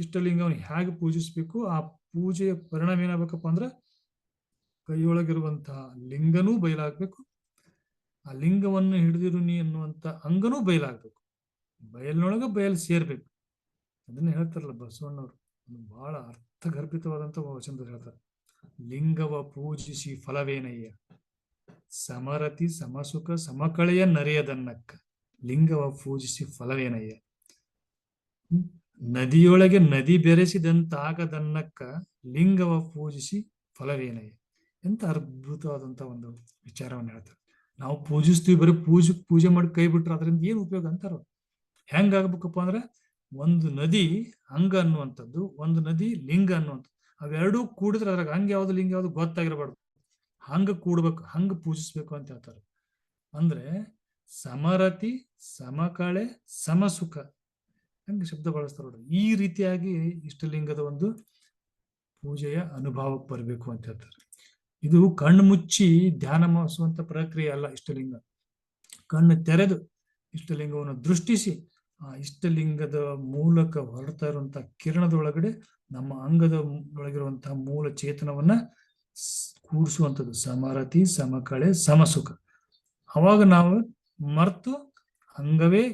ಇಷ್ಟಲಿಂಗವನ್ನು ಹೇಗೆ ಪೂಜಿಸ್ಬೇಕು, ಆ ಪೂಜೆಯ ಪರಿಣಾಮ ಏನಾಗಬೇಕಪ್ಪ ಅಂದ್ರೆ ಕೈಯೊಳಗಿರುವಂತಹ ಲಿಂಗನೂ ಬಯಲಾಗ್ಬೇಕು, ಆ ಲಿಂಗವನ್ನು ಹಿಡಿದಿರು ನೀ ಅನ್ನುವಂತ ಅಂಗನೂ ಬಯಲಾಗ್ಬೇಕು, ಬಯಲಿನೊಳಗ ಬಯಲು ಸೇರ್ಬೇಕು. ಅದನ್ನ ಹೇಳ್ತಾರಲ್ಲ ಬಸವಣ್ಣವರು, ಬಹಳ ಅರ್ಥಗರ್ಭಿತವಾದಂತ ವಚನದಲ್ಲಿ ಹೇಳ್ತಾರೆ. ಲಿಂಗವ ಪೂಜಿಸಿ ಫಲವೇನಯ್ಯ, ಸಮರತಿ ಸಮಸುಖ ಸಮಕಳೆಯ ನರೆಯದನ್ನಕ್ಕ. ಲಿಂಗವ ಪೂಜಿಸಿ ಫಲವೇನಯ್ಯ, ನದಿಯೊಳಗೆ ನದಿ ಬೆರೆಸಿದಂತಾಗದನ್ನಕ್ಕ ಲಿಂಗವ ಪೂಜಿಸಿ ಫಲವೇನಯ್ಯ. ಎಂತ ಅದ್ಭುತವಾದಂತ ಒಂದು ವಿಚಾರವನ್ನು ಹೇಳ್ತಾರೆ. ನಾವು ಪೂಜಿಸ್ತೀವಿ, ಬರೀ ಪೂಜೆ ಮಾಡಿ ಕೈ ಬಿಟ್ರೆ ಅದರಿಂದ ಏನು ಉಪಯೋಗ ಅಂತಾರ. ಹೆಂಗಾಗ್ಬೇಕಪ್ಪ ಅಂದ್ರೆ ಒಂದು ನದಿ ಅಂಗ ಅನ್ನುವಂಥದ್ದು, ಒಂದು ನದಿ ಲಿಂಗ ಅನ್ನುವಂಥದ್ದು. ಅವೆರಡೂ ಕೂಡಿದ್ರೆ ಅದ್ರಾಗ ಹಂಗ ಯಾವ್ದು ಲಿಂಗ ಯಾವ್ದು ಗೊತ್ತಾಗಿರಬಾರ್ದು. ಹಂಗ ಕೂಡ್ಬೇಕು, ಹಂಗ ಪೂಜಿಸ್ಬೇಕು ಅಂತ ಹೇಳ್ತಾರೆ. ಅಂದ್ರೆ ಸಮರತಿ, ಸಮಕಳೆ, ಸಮಸುಖ, ಹಂಗೆ ಶಬ್ದ ಬಳಸ್ತಾರೆ ನೋಡ್ರಿ. ಈ ರೀತಿಯಾಗಿ ಇಷ್ಟಲಿಂಗದ ಒಂದು ಪೂಜೆಯ ಅನುಭವಕ್ಕೆ ಬರಬೇಕು ಅಂತ ಹೇಳ್ತಾರೆ. ಇದು ಕಣ್ಣು ಮುಚ್ಚಿ ಧ್ಯಾನ ಮಾಡಿಸುವಂತ ಪ್ರಕ್ರಿಯೆ ಅಲ್ಲ. ಇಷ್ಟಲಿಂಗ ಕಣ್ಣು ತೆರೆದು ಇಷ್ಟಲಿಂಗವನ್ನು ದೃಷ್ಟಿಸಿ ಆ ಇಷ್ಟಲಿಂಗದ ಮೂಲಕ ಹೊರಡ್ತಾ ಇರುವಂತಹ ಕಿರಣದೊಳಗಡೆ ನಮ್ಮ ಅಂಗದ ಒಳಗಿರುವಂತಹ ಮೂಲ ಚೇತನವನ್ನ ಕೂಡಿಸುವಂಥದ್ದು ಸಮರತಿ, ಸಮಕಳೆ, ಸಮಸುಖ. ಅವಾಗ ನಾವು ಮರ್ತು ಅಂಗವೇ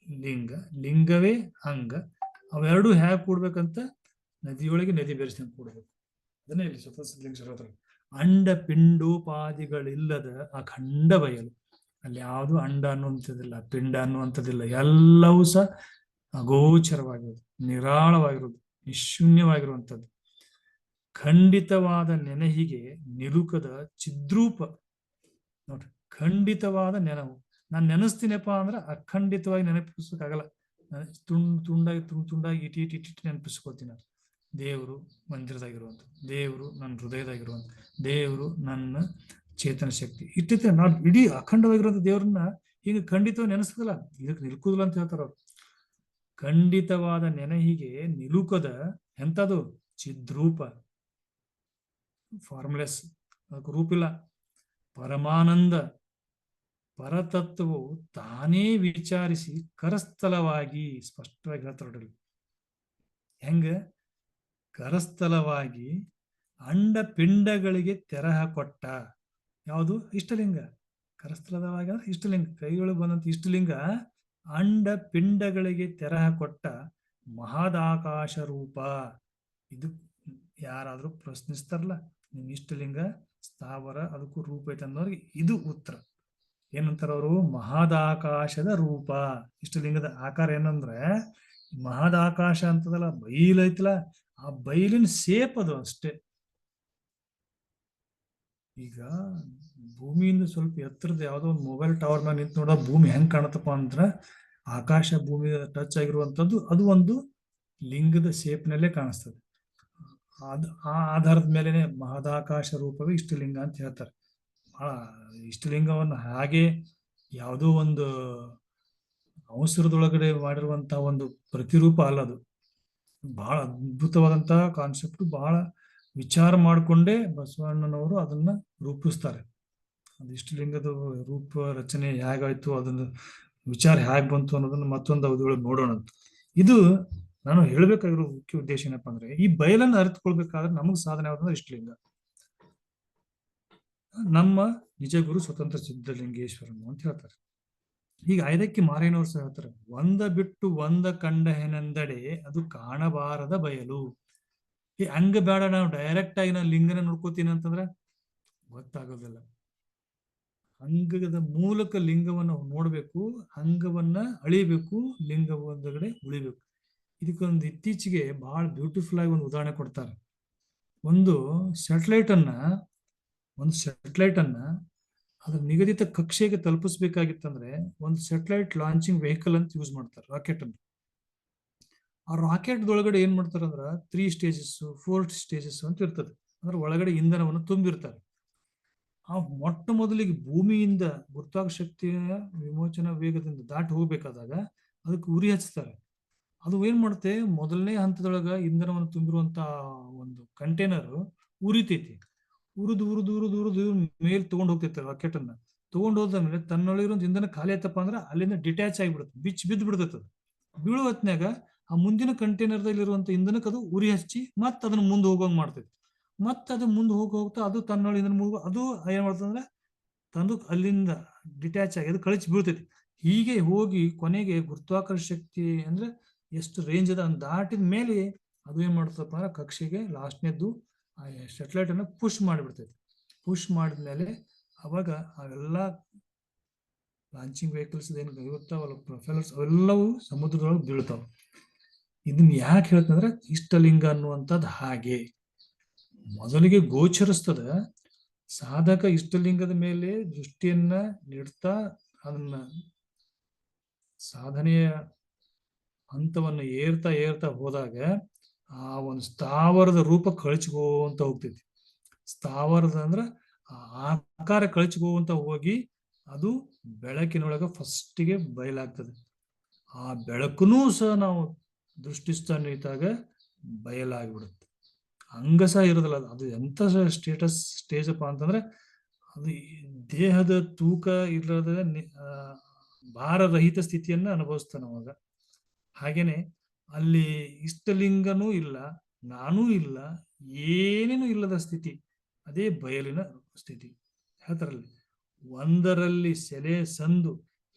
ಲಿಂಗ, ಲಿಂಗವೇ ಅಂಗ, ಅವೆರಡು ಹೇಗೆ ಕೂಡ್ಬೇಕಂತ ನದಿಯೊಳಗೆ ನದಿ ಬೆರೆಸ್ಕೊಂಡು ಕೂಡ್ಬೇಕು. ಅದನ್ನೇ ಇಲ್ಲಿ ಸ್ವತಃ ಸಿದ್ಧಲಿಂಗೇಶ್ವರ ಅಂಡ ಪಿಂಡೋಪಾದಿಗಳಿಲ್ಲದ ಅಖಂಡ ಬಯಲು. ಅಲ್ಲಿ ಯಾವುದು ಅಂಡ ಅನ್ನುವಂಥದ್ದಿಲ್ಲ, ಪಿಂಡ ಅನ್ನುವಂಥದ್ದಿಲ್ಲ. ಎಲ್ಲವೂ ಸಹ ಅಗೋಚರವಾಗಿರೋದು, ನಿರಾಳವಾಗಿರೋದು, ನಿಶೂನ್ಯವಾಗಿರುವಂಥದ್ದು. ಖಂಡಿತವಾದ ನೆನಹಿಗೆ ನಿಲುಕದ ಚಿದ್ರೂಪ. ನೋಡ್ರಿ, ಖಂಡಿತವಾದ ನೆನಹು. ನಾನು ನೆನೆಸ್ತೀನಪ್ಪ ಅಂದ್ರೆ ಅಖಂಡಿತವಾಗಿ ನೆನಪಿಸೋಕ್ಕಾಗಲ್ಲ. ತುಂಡಾಗಿ ತುಂಡಾಗಿ ಇಟಿ ನೆನಪಿಸ್ಕೊಳ್ತೀನಿ. ದೇವರು ಮಂದಿರದಾಗಿರುವಂಥ, ದೇವರು ನನ್ನ ಹೃದಯದಾಗಿರುವಂಥ, ದೇವರು ನನ್ನ ಚೇತನ ಶಕ್ತಿ ಇಟ್ಟಿರ್ತಾರೆ. ನಾವು ಇಡೀ ಅಖಂಡವಾಗಿರುವಂಥ ದೇವ್ರನ್ನ ಈಗ ಖಂಡಿತವಾಗಿ ನೆನೆಸೋದಿಲ್ಲ, ಇದಕ್ಕೆ ನಿಲ್ಕುದಿಲ್ಲ ಅಂತ ಹೇಳ್ತಾರ ಅವ್ರು. ಖಂಡಿತವಾದ ನೆನಹಿಗೆ ನಿಲುಕದ ಎಂಥದು ಚಿದ್ರೂಪ, ಫಾರ್ಮ್ಲೆಸ್, ಅದಕ್ಕೆ ರೂಪಿಲ್ಲ. ಪರಮಾನಂದ ಪರತತ್ವವು ತಾನೇ ವಿಚಾರಿಸಿ ಕರಸ್ಥಲವಾಗಿ, ಸ್ಪಷ್ಟವಾಗಿ ಹೇಳ್ತಾರೆ. ಹೆಂಗ ಕರಸ್ಥಲವಾಗಿ ಅಂಡ ಪಿಂಡಗಳಿಗೆ ತೆರಹ ಕೊಟ್ಟ. ಯಾವುದು ಇಷ್ಟಲಿಂಗ. ಕರಸ್ಥಲವಾಗಿ ಅಂದ್ರೆ ಇಷ್ಟಲಿಂಗ, ಕೈಯೊಳಗೆ ಬಂದಂತ ಇಷ್ಟಲಿಂಗ ಅಂಡ ಪಿಂಡಗಳಿಗೆ ತೆರಹ ಕೊಟ್ಟ ಮಹದಾಕಾಶ ರೂಪ. ಇದು ಯಾರಾದ್ರೂ ಪ್ರಶ್ನಿಸ್ತಾರಲ್ಲ, ನಿಮ್ ಇಷ್ಟಲಿಂಗ ಸ್ಥಾವರ ಅದಕ್ಕೂ ರೂಪ ಐತೆ ಅನ್ನೋರಿಗೆ ಇದು ಉತ್ತರ. ಏನಂತಾರ ಅವರು? ಮಹದಾಕಾಶದ ರೂಪ. ಇಷ್ಟಲಿಂಗದ ಆಕಾರ ಏನಂದ್ರೆ ಮಹದಾಕಾಶ ಅಂತದಲ್ಲ, ಬೈಲೈತಲ್ಲ, ಆ ಬೈಲಿನ ಸೇಪ್ ಅದು ಅಷ್ಟೇ. ಈಗ ಭೂಮಿಯಿಂದ ಸ್ವಲ್ಪ ಎತ್ತರದ ಯಾವ್ದೋ ಒಂದು ಮೊಬೈಲ್ ಟವರ್ ಮೇಲೆ ನಿಂತು ನೋಡೋ ಭೂಮಿ ಹೆಂಗ್ ಕಾಣತ್ತಪ್ಪ ಅಂದ್ರೆ ಆಕಾಶ ಭೂಮಿ ಟಚ್ ಆಗಿರುವಂತದ್ದು, ಅದು ಒಂದು ಲಿಂಗದ ಸೇಪ್ನಲ್ಲೇ ಕಾಣಿಸ್ತದೆ. ಆ ಆಧಾರದ ಮೇಲೆನೆ ಮಹದಾಕಾಶ ರೂಪವೇ ಇಷ್ಟಲಿಂಗ ಅಂತ ಹೇಳ್ತಾರೆ. ಇಷ್ಟಲಿಂಗವನ್ನು ಹಾಗೆ ಯಾವುದೋ ಒಂದು ಅವಸರದೊಳಗಡೆ ಮಾಡಿರುವಂತಹ ಒಂದು ಪ್ರತಿರೂಪ ಅಲ್ಲದು. ಬಹಳ ಅದ್ಭುತವಾದಂತಹ ಕಾನ್ಸೆಪ್ಟ್, ಬಹಳ ವಿಚಾರ ಮಾಡಿಕೊಂಡೇ ಬಸವಣ್ಣನವರು ಅದನ್ನ ರೂಪಿಸ್ತಾರೆ. ಅದು ಇಷ್ಟಲಿಂಗದ ರೂಪ ರಚನೆ ಹೇಗಾಯ್ತು, ಅದನ್ನ ವಿಚಾರ ಹೇಗೆ ಬಂತು ಅನ್ನೋದನ್ನ ಮತ್ತೊಂದು ಅವಧಿಯೊಳಗೆ ನೋಡೋಣ. ಇದು ನಾನು ಹೇಳ್ಬೇಕಾಗಿರೋ ಮುಖ್ಯ ಉದ್ದೇಶ ಏನಪ್ಪಾ ಅಂದ್ರೆ, ಈ ಬಯಲನ್ನು ಅರಿತುಕೊಳ್ಬೇಕಾದ್ರೆ ನಮಗ್ ಸಾಧನೆ ಯಾವ್ದಂದ್ರೆ ಇಷ್ಟಲಿಂಗ. ನಮ್ಮ ನಿಜ ಗುರು ಸ್ವತಂತ್ರ ಸಿದ್ಧಲಿಂಗೇಶ್ವರನು ಅಂತ ಹೇಳ್ತಾರೆ. ಈಗ ಐದಕ್ಕೆ ಮಾರೇನವ್ರು ಸಹ ಹೇಳ್ತಾರೆ, ಒಂದ ಬಿಟ್ಟು ಒಂದ ಕಂಡ ಹೆನೆಂದಡೆ ಅದು ಕಾಣಬಾರದ ಬಯಲು. ಈ ಹಂಗ ಬೇಡ, ನಾವು ಡೈರೆಕ್ಟ್ ಆಗಿ ನಾನು ಲಿಂಗನ ನೋಡ್ಕೋತೀನಿ ಅಂತಂದ್ರೆ ಗೊತ್ತಾಗೋದಿಲ್ಲ. ಅಂಗದ ಮೂಲಕ ಲಿಂಗವನ್ನು ನೋಡ್ಬೇಕು, ಅಂಗವನ್ನ ಅಳಿಬೇಕು, ಲಿಂಗ ಒಂದಗಡೆ ಉಳಿಬೇಕು. ಇದಕ್ಕೊಂದು ಇತ್ತೀಚೆಗೆ ಬಹಳ ಬ್ಯೂಟಿಫುಲ್ ಆಗಿ ಒಂದು ಉದಾಹರಣೆ ಕೊಡ್ತಾರೆ. ಒಂದು ಸ್ಯಾಟಲೈಟ್ ಅನ್ನ ಅದ್ರ ನಿಗದಿತ ಕಕ್ಷೆಗೆ ತಲುಪಿಸ್ಬೇಕಾಗಿತ್ತಂದ್ರೆ ಒಂದು ಸ್ಯಾಟಲೈಟ್ ಲಾಂಚಿಂಗ್ ವೆಹಿಕಲ್ ಅಂತ ಯೂಸ್ ಮಾಡ್ತಾರೆ, ರಾಕೆಟ್ ಅನ್ನು. ಆ ರಾಕೆಟ್ ಒಳಗಡೆ ಏನ್ ಮಾಡ್ತಾರೆ ಅಂದ್ರ 3 ಸ್ಟೇಜಸ್ 4 ಸ್ಟೇಜಸ್ ಅಂತ ಇರ್ತದೆ. ಅಂದ್ರೆ ಒಳಗಡೆ ಇಂಧನವನ್ನು ತುಂಬಿರ್ತಾರೆ. ಆ ಮೊಟ್ಟ ಮೊದಲಿಗೆ ಭೂಮಿಯಿಂದ ಗುರುತ್ವಾಕರ್ಷಣೆಯ ವಿಮೋಚನಾ ವೇಗದಿಂದ ದಾಟಿ ಹೋಗ್ಬೇಕಾದಾಗ ಅದಕ್ಕೆ ಉರಿ ಹಚ್ತಾರೆ. ಅದು ಏನ್ ಮಾಡುತ್ತೆ, ಮೊದಲನೇ ಹಂತದೊಳಗ ಇಂಧನವನ್ನು ತುಂಬಿರುವಂತ ಒಂದು ಕಂಟೈನರ್ ಉರಿತೈತಿ. ಉರಿದು ಮೇಲ್ ತಗೊಂಡ್ ಹೋಗ್ತೈತೆ ರಾಕೆಟ್ ಅನ್ನ. ತಗೊಂಡ್ ಹೋದ್ಮೇಲೆ ತನ್ನೊಳಗಿರೋ ಇಂಧನ ಖಾಲಿ ಆಯ್ತಪ್ಪ ಅಂದ್ರೆ ಅಲ್ಲಿಂದ ಡಿಟ್ಯಾಚ್ ಆಗಿಬಿಡುತ್ತೆ, ಬಿದ್ದು ಬಿಡ್ತೈತೆ. ಬೀಳೋ ಹೊತ್ನ್ಯಾಗ ಆ ಮುಂದಿನ ಕಂಟೈನರ್ದಲ್ಲಿರುವಂತ ಇಂಧನಕ್ಕೆ ಅದು ಉರಿ ಹಚ್ಚಿ ಮತ್ತೆ ಅದನ್ನ ಮುಂದೆ ಹೋಗೋಂಗ್ ಮಾಡ್ತೈತಿ. ಮತ್ತೆ ಅದು ಮುಂದೆ ಹೋಗ್ತಾ ಅದು ತನ್ನೊಳಗೆ ಇಂಧನ ಅದು ಏನ್ ಮಾಡ್ತದಂದ್ರೆ ತಂದು ಅಲ್ಲಿಂದ ಡಿಟ್ಯಾಚ್ ಆಗಿ ಅದು ಕಳಚಿ ಬೀಳ್ತೈತಿ. ಹೀಗೆ ಹೋಗಿ ಕೊನೆಗೆ ಗುರುತ್ವಾಕರ್ಷಣ ಶಕ್ತಿ ಅಂದ್ರೆ ಎಷ್ಟು ರೇಂಜ್ ಅದ ಅಂತ ದಾಟಿದ ಮೇಲೆ ಅದು ಏನ್ ಮಾಡ್ತಪ್ಪ ಅಂದ್ರೆ ಕಕ್ಷೆಗೆ ಲಾಸ್ಟ್ನೇದ್ದು ಆ ಸ್ಯಾಟಲೈಟ್ ಅನ್ನ ಪುಷ್ ಮಾಡಿಬಿಡ್ತೈತಿ. ಪುಷ್ ಮಾಡಿದ್ಮೇಲೆ ಅವಾಗ ಅವೆಲ್ಲ ಲಾಂಚಿಂಗ್ ವೆಹಿಕಲ್ಸ್ ಏನ್ ಇರ್ತಾವಲ್ಲ, ಪ್ರೊಫೆಲರ್ಸ್, ಅವೆಲ್ಲವೂ ಸಮುದ್ರದೊಳಗೆ ಬೀಳ್ತಾವ. ಇದನ್ನ ಯಾಕೆ ಹೇಳ್ತಂದ್ರೆ ಇಷ್ಟಲಿಂಗ ಅನ್ನುವಂಥದ್ದು ಹಾಗೆ ಮೊದಲಿಗೆ ಗೋಚರಿಸ್ತದ. ಸಾಧಕ ಇಷ್ಟಲಿಂಗದ ಮೇಲೆ ದೃಷ್ಟಿಯನ್ನ ನೀಡ್ತಾ ಅದನ್ನ ಸಾಧನೆಯ ಹಂತವನ್ನು ಏರ್ತಾ ಏರ್ತಾ ಹೋದಾಗ ಆ ಒಂದು ಸ್ಥಾವರದ ರೂಪ ಕಳಚಿಗೋಂತ ಹೋಗ್ತೈತಿ. ಸ್ಥಾವರದ ಅಂದ್ರ ಆ ಆಕಾರ ಕಳಚಿಗೋಂತ ಹೋಗಿ ಅದು ಬೆಳಕಿನೊಳಗ ಫಸ್ಟಿಗೆ ಬಯಲಾಗ್ತದೆ. ಆ ಬೆಳಕುನೂ ಸಹ ನಾವು ದೃಷ್ಟಿಸ್ತಾ ನಿಂತಾಗ ಬಯಲಾಗ್ಬಿಡುತ್ತೆ. ಅಂಗಸ ಇರೋದಲ್ಲ, ಅದು ಎಂತ ಸ್ಟೇಜ್ ಅಪ್ಪ ಅಂತಂದ್ರೆ ಅದು ದೇಹದ ತೂಕ ಇಲ್ಲದ ಭಾರರಹಿತ ಸ್ಥಿತಿಯನ್ನ ಅನುಭವಿಸ್ತಾನೆ ಅವಾಗ. ಹಾಗೇನೆ ಅಲ್ಲಿ ಇಷ್ಟಲಿಂಗನೂ ಇಲ್ಲ, ನಾನೂ ಇಲ್ಲ, ಏನೇನು ಇಲ್ಲದ ಸ್ಥಿತಿ, ಅದೇ ಬಯಲಿನ ಸ್ಥಿತಿ. ಹೇಳ್ತಾರಲ್ಲಿ, ಒಂದರಲ್ಲಿ ಸೆಲೆ ಸಂದು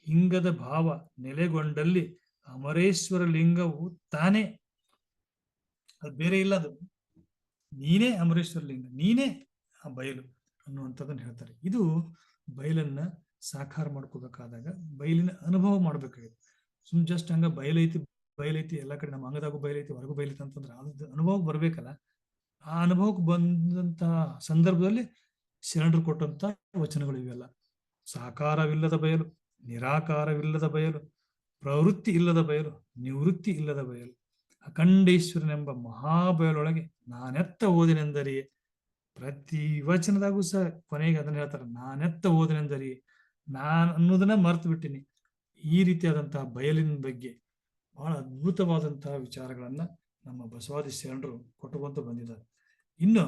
ಹಿಂಗದ ಭಾವ ನೆಲೆಗೊಂಡಲ್ಲಿ ಅಮರೇಶ್ವರ ಲಿಂಗವು ತಾನೇ, ಅದು ಬೇರೆ ಇಲ್ಲ, ಅದು ನೀನೇ ಅಮರೇಶ್ವರ ಲಿಂಗ, ನೀನೇ ಆ ಬಯಲು ಅನ್ನುವಂಥದ್ದನ್ನು ಹೇಳ್ತಾರೆ. ಇದು ಬಯಲನ್ನ ಸಾಕಾರ ಮಾಡ್ಕೋಬೇಕಾದಾಗ ಬಯಲಿನ ಅನುಭವ ಮಾಡ್ಬೇಕಾಗಿದೆ. ಜಸ್ಟ್ ಹಂಗ ಬಯಲೈತಿ ಎಲ್ಲ ಕಡೆ, ನಮ್ಮ ಅಂಗದಾಗೂ ಬಯಲೈತಿ, ಹೊರಗೂ ಬಯಲೈತಿ ಅಂತಂದ್ರೆ ಅದು ಅನುಭವಕ್ಕೆ ಬರ್ಬೇಕಲ್ಲ. ಆ ಅನುಭವಕ್ಕೆ ಬಂದಂತಹ ಸಂದರ್ಭದಲ್ಲಿ ಶರಣರು ಕೊಟ್ಟಂತ ವಚನಗಳು ಇವೆಲ್ಲ. ಸಾಕಾರವಿಲ್ಲದ ಬಯಲು, ನಿರಾಕಾರವಿಲ್ಲದ ಬಯಲು, ಪ್ರವೃತ್ತಿ ಇಲ್ಲದ ಬಯಲು, ನಿವೃತ್ತಿ ಇಲ್ಲದ ಬಯಲು, ಅಖಂಡೇಶ್ವರನೆಂಬ ಮಹಾಬಯಲೊಳಗೆ ನಾನೆತ್ತ ಓದಿನೆಂದರಿಯೇ. ಪ್ರತಿ ವಚನದಾಗೂ ಸಹ ಕೊನೆಗೆ ಅದನ್ನ ಹೇಳ್ತಾರೆ, ನಾನೆತ್ತ ಓದಿನೆಂದರಿಯೇ, ನಾನು ಅನ್ನೋದನ್ನ ಮರ್ತು ಬಿಟ್ಟಿನಿ. ಈ ರೀತಿಯಾದಂತಹ ಬಯಲಿನ ಬಗ್ಗೆ ಬಹಳ ಅದ್ಭುತವಾದಂತಹ ವಿಚಾರಗಳನ್ನ ನಮ್ಮ ಬಸವಾದಿ ಶರಣರು ಕೊಟ್ಟುಕೊಂತ ಬಂದಿದ್ದಾರೆ. ಇನ್ನು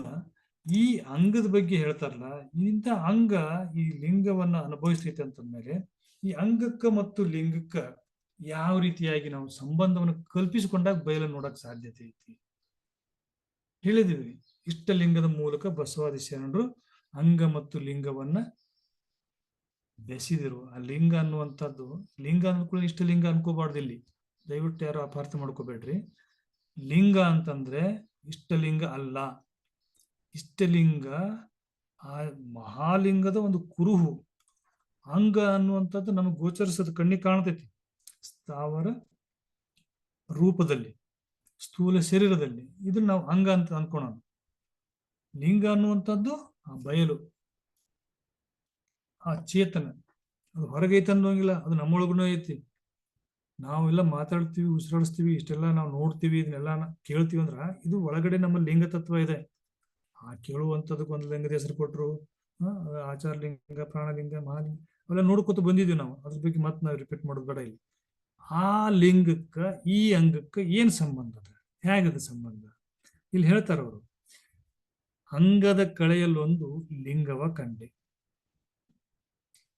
ಈ ಅಂಗದ ಬಗ್ಗೆ ಹೇಳ್ತಾರಲ್ಲ, ಇಂಥ ಅಂಗ ಈ ಲಿಂಗವನ್ನ ಅನುಭವಿಸ್ತೈತೆ ಅಂತಂದ್ಮೇಲೆ ಈ ಅಂಗಕ್ಕ ಮತ್ತು ಲಿಂಗಕ್ಕ ಯಾವ ರೀತಿಯಾಗಿ ನಾವು ಸಂಬಂಧವನ್ನು ಕಲ್ಪಿಸಿಕೊಂಡಾಗ ಬಯಲನ್ನು ನೋಡಕ್ ಸಾಧ್ಯತೆ ಐತಿ ಹೇಳಿದೀವಿ. ಇಷ್ಟಲಿಂಗದ ಮೂಲಕ ಬಸವಾದಿ ಶರಣರು ಅಂಗ ಮತ್ತು ಲಿಂಗವನ್ನ ಬೆಸೆದಿರು. ಆ ಲಿಂಗ ಅನ್ನುವಂಥದ್ದು, ಲಿಂಗ ಅನ್ಕೊಳ್ಳಿ ಇಷ್ಟಲಿಂಗ ಅನ್ಕೋಬಾರ್ದು ಇಲ್ಲಿ, ದಯವಿಟ್ಟು ಯಾರು ಅಪಾರ್ಥ ಮಾಡ್ಕೋಬೇಡ್ರಿ. ಲಿಂಗ ಅಂತಂದ್ರೆ ಇಷ್ಟಲಿಂಗ ಅಲ್ಲ. ಇಷ್ಟಲಿಂಗ ಆ ಮಹಾಲಿಂಗದ ಒಂದು ಕುರುಹು. ಅಂಗ ಅನ್ನುವಂಥದ್ದು ನಮಗೆ ಗೋಚರಿಸೋದು, ಕಣ್ಣಿಗೆ ಕಾಣ್ತೈತಿ, ಸ್ಥಾವರ ರೂಪದಲ್ಲಿ, ಸ್ಥೂಲ ಶರೀರದಲ್ಲಿ. ಇದನ್ನ ನಾವು ಅಂಗ ಅಂತ ಅನ್ಕೋಣ. ಲಿಂಗ ಅನ್ನುವಂಥದ್ದು ಆ ಬಯಲು, ಆ ಚೇತನ, ಅದು ಹೊರಗೈತೆ ಅನ್ನೋಂಗಿಲ್ಲ, ಅದು ನಮ್ಮೊಳಗೂ ಐತಿ. ನಾವೆಲ್ಲ ಮಾತಾಡ್ತೀವಿ, ಉಸಿರಾಡಿಸ್ತೀವಿ, ಇಷ್ಟೆಲ್ಲ ನಾವು ನೋಡ್ತೀವಿ, ಇದನ್ನೆಲ್ಲ ಕೇಳ್ತೀವಿ ಅಂದ್ರ ಇದು ಒಳಗಡೆ ನಮ್ಮ ಲಿಂಗ ತತ್ವ ಇದೆ. ಆ ಕೇಳುವಂಥದಕ್ಕೆ ಒಂದು ಲಿಂಗದ ಹೆಸರು ಕೊಟ್ಟರು, ಆಚಾರ ಲಿಂಗ, ಪ್ರಾಣಲಿಂಗ, ಮಹಾಲಿಂಗ, ಅವೆಲ್ಲ ನೋಡ್ಕೊತ ಬಂದಿದ್ವಿ ನಾವು. ಅದ್ರ ಬಗ್ಗೆ ಮತ್ತೆ ನಾವು ರಿಪೀಟ್ ಮಾಡೋದು ಬೇಡ ಇಲ್ಲಿ. ಆ ಲಿಂಗಕ್ಕ ಈ ಅಂಗಕ್ಕ ಏನ್ ಸಂಬಂಧ ಅದ, ಹೇಗದ ಸಂಬಂಧ ಇಲ್ಲಿ ಹೇಳ್ತಾರ ಅವರು. ಅಂಗದ ಕಳೆಯಲ್ಲೊಂದು ಲಿಂಗವ ಕಂಡೆ,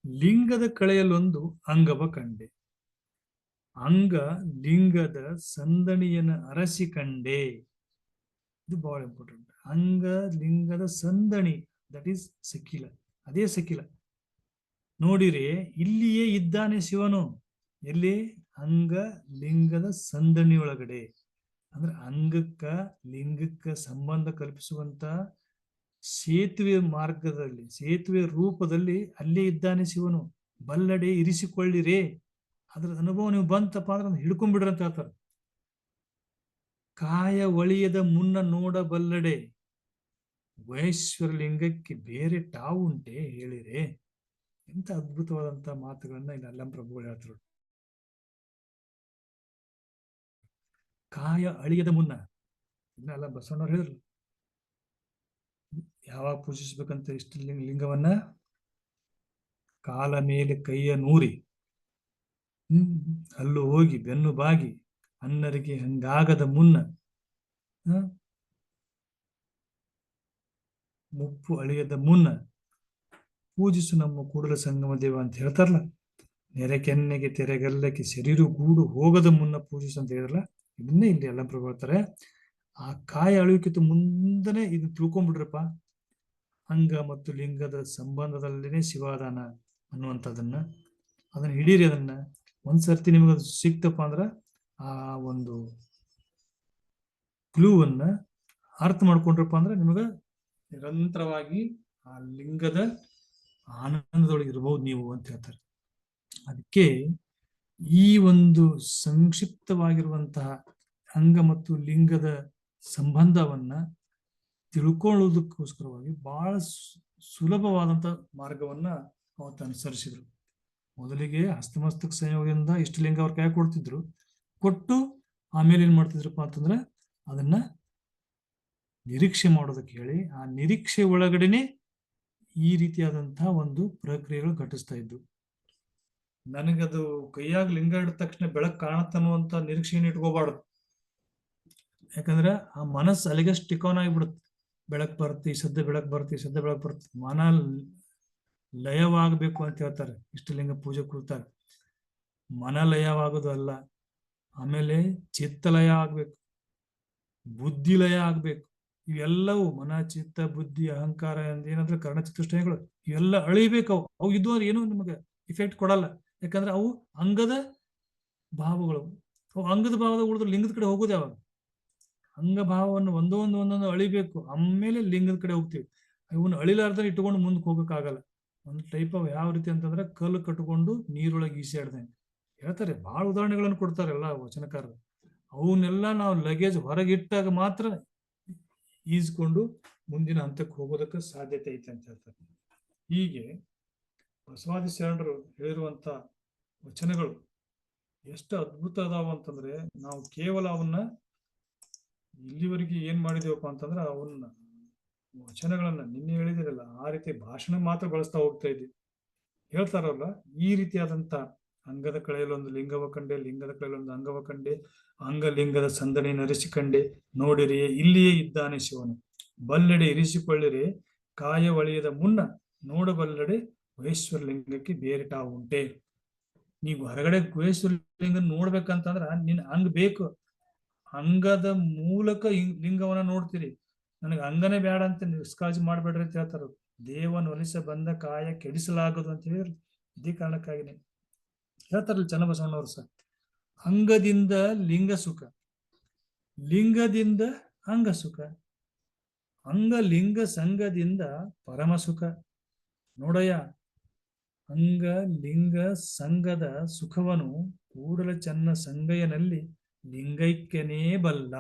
ಲಿಂಗದ ಕಳೆಯಲ್ಲೊಂದು ಅಂಗವ ಕಂಡೆ, ಅಂಗ ಲಿಂಗದ ಸಂದಣಿಯನ ಅರಸಿ ಕಂಡೆ. ಇದು ಬಹಳ ಇಂಪಾರ್ಟೆಂಟ್. ಅಂಗ ಲಿಂಗದ ಸಂದಣಿ, ದಟ್ ಈಸ್ ಸಕಿಲ, ಅದೇ ಸಕಿಲ. ನೋಡಿರಿ, ಇಲ್ಲಿಯೇ ಇದ್ದಾನೆ ಶಿವನು. ಎಲ್ಲಿ? ಅಂಗ ಲಿಂಗದ ಸಂದಣಿ ಒಳಗಡೆ. ಅಂದ್ರೆ ಅಂಗಕ್ಕ ಲಿಂಗಕ್ಕ ಸಂಬಂಧ ಕಲ್ಪಿಸುವಂತ ಸೇತುವೆ ಮಾರ್ಗದಲ್ಲಿ, ಸೇತುವೆ ರೂಪದಲ್ಲಿ ಅಲ್ಲೇ ಇದ್ದಾನೆ ಶಿವನು. ಬಲ್ಲಡೆ ಇರಿಸಿಕೊಳ್ಳಿರೇ. ಅದ್ರ ಅನುಭವ ನೀವು ಬಂತಪ್ಪ ಅಂದ್ರೆ ಹಿಡ್ಕೊಂಡ್ಬಿಡ್ರಿ ಅಂತ ಹೇಳ್ತಾರೆ. ಕಾಯ ಒಳಿಯದ ಮುನ್ನ ನೋಡಬಲ್ಲಡೆ, ವೈಶ್ವರ ಲಿಂಗಕ್ಕೆ ಬೇರೆ ಟಾವು ಉಂಟೆ ಹೇಳಿರೆ. ಎಂತ ಅದ್ಭುತವಾದಂತ ಮಾತುಗಳನ್ನ ಇಲ್ಲಿ ಅಲ್ಲಂ ಪ್ರಭುಗಳು ಹೇಳ್ತಾರೆ. ಕಾಯ ಅಳಿಯದ ಮುನ್ನ, ಇದನ್ನೆಲ್ಲ ಬಸವಣ್ಣವ್ರು ಹೇಳಿದ್ರು. ಯಾವಾಗ ಪೂಜಿಸ್ಬೇಕಂತ ಇಷ್ಟ ಲಿಂಗವನ್ನ? ಕಾಲ ಮೇಲೆ ಕೈಯ ನೂರಿ, ಅಲ್ಲೂ ಹೋಗಿ ಬೆನ್ನು ಬಾಗಿ ಅನ್ನರಿಗೆ ಹಂಗಾಗದ ಮುನ್ನ, ಮುಪ್ಪು ಅಳಿಯದ ಮುನ್ನ ಪೂಜಿಸು ನಮ್ಮ ಕೂಡಲ ಸಂಗಮ ದೇವ ಅಂತ ಹೇಳ್ತಾರಲ್ಲ. ನೆರೆಕೆನ್ನೆಗೆ ತೆರೆಗಲ್ಲಕ್ಕೆ ಶರೀರ ಗೂಡು ಹೋಗದ ಮುನ್ನ ಪೂಜಿಸು ಅಂತ ಹೇಳಿರಲ್ಲ. ಇದನ್ನೇ ಇಲ್ಲಿ ಎಲ್ಲ ಪ್ರಭಾಳ್ತಾರೆ. ಆ ಕಾಯ ಅಳುವಿಕಿಂತ ಮುಂದನೆ ಇದು ತಿಳ್ಕೊಂಡ್ಬಿಡ್ರಪ್ಪ, ಅಂಗ ಮತ್ತು ಲಿಂಗದ ಸಂಬಂಧದಲ್ಲಿನೇ ಶಿವಾದಾನ ಅನ್ನುವಂಥದ್ದನ್ನ. ಅದನ್ನ ಹಿಡೀರಿ. ಅದನ್ನ ಒಂದ್ಸರ್ತಿ ನಿಮಗೆ ಸಿಕ್ತಪ್ಪ ಅಂದ್ರ ಆ ಒಂದು ಕ್ಲೂವನ್ನ ಅರ್ಥ ಮಾಡ್ಕೊಂಡ್ರಪ್ಪ ಅಂದ್ರೆ ನಿಮಗ ನಿರಂತರವಾಗಿ ಆ ಲಿಂಗದ ಆನಂದದೊಳಗೆ ಇರಬಹುದು ನೀವು ಅಂತ ಹೇಳ್ತಾರೆ. ಅದಕ್ಕೆ ಈ ಒಂದು ಸಂಕ್ಷಿಪ್ತವಾಗಿರುವಂತಹ ಅಂಗ ಮತ್ತು ಲಿಂಗದ ಸಂಬಂಧವನ್ನ ತಿಳ್ಕೊಳ್ಳೋದಕ್ಕೋಸ್ಕರವಾಗಿ ಬಹಳ ಸುಲಭವಾದಂತ ಮಾರ್ಗವನ್ನ ಅವತ್ತು ಅನುಸರಿಸಿದ್ರು. ಮೊದಲಿಗೆ ಹಸ್ತಮಸ್ತಕ ಸಂಯೋಗದಿಂದ ಇಷ್ಟಲಿಂಗ ಅವ್ರ ಕೈ ಕೊಡ್ತಿದ್ರು, ಕೊಟ್ಟು ಆಮೇಲೆ ಏನ್ ಮಾಡ್ತಿದ್ರಪ್ಪ ಅಂತಂದ್ರೆ ಅದನ್ನ ನಿರೀಕ್ಷೆ ಮಾಡೋದಕ್ಕೆ ಹೇಳಿ ಆ ನಿರೀಕ್ಷೆ ಒಳಗಡೆನೆ ಈ ರೀತಿಯಾದಂತಹ ಒಂದು ಪ್ರಕ್ರಿಯೆಗಳು ಘಟಿಸ್ತಾ ಇದ್ವು. ನನಗದು ಕೈಯಾಗ ಲಿಂಗ ಹಿಡಿದ ತಕ್ಷಣ ಬೆಳಕು ಕಾಣತ್ತನ್ನುವಂತ ನಿರೀಕ್ಷೆಯನ್ನು ಇಟ್ಕೋಬಾರ್ದು. ಯಾಕಂದ್ರೆ ಆ ಮನಸ್ಸು ಅಲ್ಲಿಗೆ ಸ್ಟಿಕ್ ಆನ್ ಆಗಿಬಿಡುತ್ತೆ. ಬೆಳಕು ಬರುತ್ತೆ, ಈ ಸದ್ಯ ಬೆಳಕು ಬರುತ್ತೆ, ಈ ಸದ್ಯ ಬೆಳಕು ಬರುತ್ತೆ. ಮನ ಲಯವಾಗಬೇಕು ಅಂತ ಹೇಳ್ತಾರೆ ಇಷ್ಟಲಿಂಗ ಪೂಜೆ ಕೂರ್ತಾರೆ. ಮನ ಲಯವಾಗೋದು ಅಲ್ಲ, ಆಮೇಲೆ ಚಿತ್ತಲಯ ಆಗ್ಬೇಕು, ಬುದ್ಧಿ ಲಯ ಆಗ್ಬೇಕು. ಇವೆಲ್ಲವೂ ಮನ, ಚಿತ್ತ, ಬುದ್ಧಿ, ಅಹಂಕಾರ ಏನಂದ್ರೆ ಕರ್ಣ ಚತುಷ್ಟಯಗಳು ಇವೆಲ್ಲ ಅಳಿಬೇಕು. ಅವು ಇದ್ದು ಅಂದ್ರೆ ಏನು ನಿಮಗೆ ಇಫೆಕ್ಟ್ ಕೊಡಲ್ಲ. ಯಾಕಂದ್ರೆ ಅವು ಅಂಗದ ಭಾವಗಳು. ಅವು ಅಂಗದ ಭಾವದ ಉಳಿದ್ರೆ ಲಿಂಗದ ಕಡೆ ಹೋಗೋದು ಯಾವಾಗ? ಅಂಗಭಾವವನ್ನು ಒಂದೊಂದು ಅಳಿಬೇಕು, ಆಮೇಲೆ ಲಿಂಗದ ಕಡೆ ಹೋಗ್ತೀವಿ. ಇವನ್ನ ಅಳಿಲಾರ್ದ್ರೆ ಇಟ್ಕೊಂಡು ಮುಂದಕ್ಕೆ ಹೋಗಕ್ಕಾಗಲ್ಲ. ಒಂದು ಟೈಪ್ ಆಫ್ ಯಾವ ರೀತಿ ಅಂತಂದ್ರೆ ಕಲ್ಲು ಕಟ್ಕೊಂಡು ನೀರೊಳಗೆ ಈಸಾಡ್ದಂಗೆ ಹೇಳ್ತಾರೆ. ಬಹಳ ಉದಾಹರಣೆಗಳನ್ನು ಕೊಡ್ತಾರೆ ಎಲ್ಲ ವಚನಕಾರರು. ಅವನ್ನೆಲ್ಲ ನಾವು ಲಗೇಜ್ ಹೊರಗಿಟ್ಟಾಗ ಮಾತ್ರ ಈಸ್ಕೊಂಡು ಮುಂದಿನ ಹಂತಕ್ಕೆ ಹೋಗೋದಕ್ಕೆ ಸಾಧ್ಯತೆ ಐತೆ ಅಂತ ಹೇಳ್ತಾರೆ. ಹೀಗೆ ಬಸವಾದಿ ಶರಣರು ಹೇಳಿರುವಂತ ವಚನಗಳು ಎಷ್ಟು ಅದ್ಭುತ ಅದಾವ ಅಂತಂದ್ರೆ ನಾವು ಕೇವಲ ಅವನ್ನ ಇಲ್ಲಿವರೆಗೆ ಏನ್ ಮಾಡಿದೇವಪ್ಪ ಅಂತಂದ್ರೆ ಅವನ್ನ ವಚನಗಳನ್ನ ನಿನ್ನೆ ಹೇಳಿದಿರಲ್ಲ ಆ ರೀತಿ ಭಾಷಣ ಮಾತ್ರ ಬಳಸ್ತಾ ಹೋಗ್ತಾ ಇದ್ವಿ. ಹೇಳ್ತಾರಲ್ಲ ಈ ರೀತಿಯಾದಂತ ಅಂಗದ ಕಳೆಯಲೊಂದು ಲಿಂಗವ ಕಂಡೆ, ಲಿಂಗದ ಕಳೆಯಲೊಂದು ಅಂಗವ ಕಂಡೆ, ಅಂಗಲಿಂಗದ ಸಂದನೆ ನರಿಸಿಕಂಡೆ, ನೋಡಿರಿ ಇಲ್ಲಿಯೇ ಇದ್ದಾನೆ ಶಿವನು, ಬಲ್ಲೆಡೆ ಇರಿಸಿಕೊಳ್ಳಿರಿ ಕಾಯ ಒಳೆಯದ ಮುನ್ನ, ನೋಡಬಲ್ಲಡೆ ಮಹೇಶ್ವರ ಲಿಂಗಕ್ಕೆ ಬೇರೆ ಟಾವು ಉಂಟೆ. ನೀವು ಹೊರಗಡೆ ಗುಹೇಶ್ವರ ಲಿಂಗ ನೋಡ್ಬೇಕಂತಂದ್ರ ನಿನ್ ಅಂಗ ಬೇಕು. ಅಂಗದ ಮೂಲಕ ಲಿಂಗವನ್ನ ನೋಡ್ತೀರಿ. ನನಗೆ ಅಂಗನೇ ಬೇಡ ಅಂತ ನಿಷ್ಕಾಳಜಿ ಮಾಡ್ಬೇಡ್ರಿ ಅಂತ ಹೇಳ್ತಾರ. ದೇವನ ಒಲಿಸ ಬಂದ ಕಾಯ ಕೆಡಿಸಲಾಗದು ಅಂತ ಹೇಳಿದ್ರು ಇದೇ ಕಾರಣಕ್ಕಾಗಿನೇ ಹೇಳ್ತಾರಲ್ಲ ಚನ್ನಬಸವಣ್ಣವ್ರು ಸಹ. ಅಂಗದಿಂದ ಲಿಂಗ ಸುಖ, ಲಿಂಗದಿಂದ ಅಂಗ ಸುಖ, ಅಂಗ ಲಿಂಗ ಸಂಗದಿಂದ ಪರಮ ಸುಖ. ನೋಡಯ್ಯ, ಅಂಗ ಲಿಂಗ ಸಂಗದ ಸುಖವನು ಕೂಡಲ ಚೆನ್ನ ಸಂಗಯ್ಯನಲ್ಲಿ ಲಿಂಗೈಕ್ಯನೇ ಬಲ್ಲ.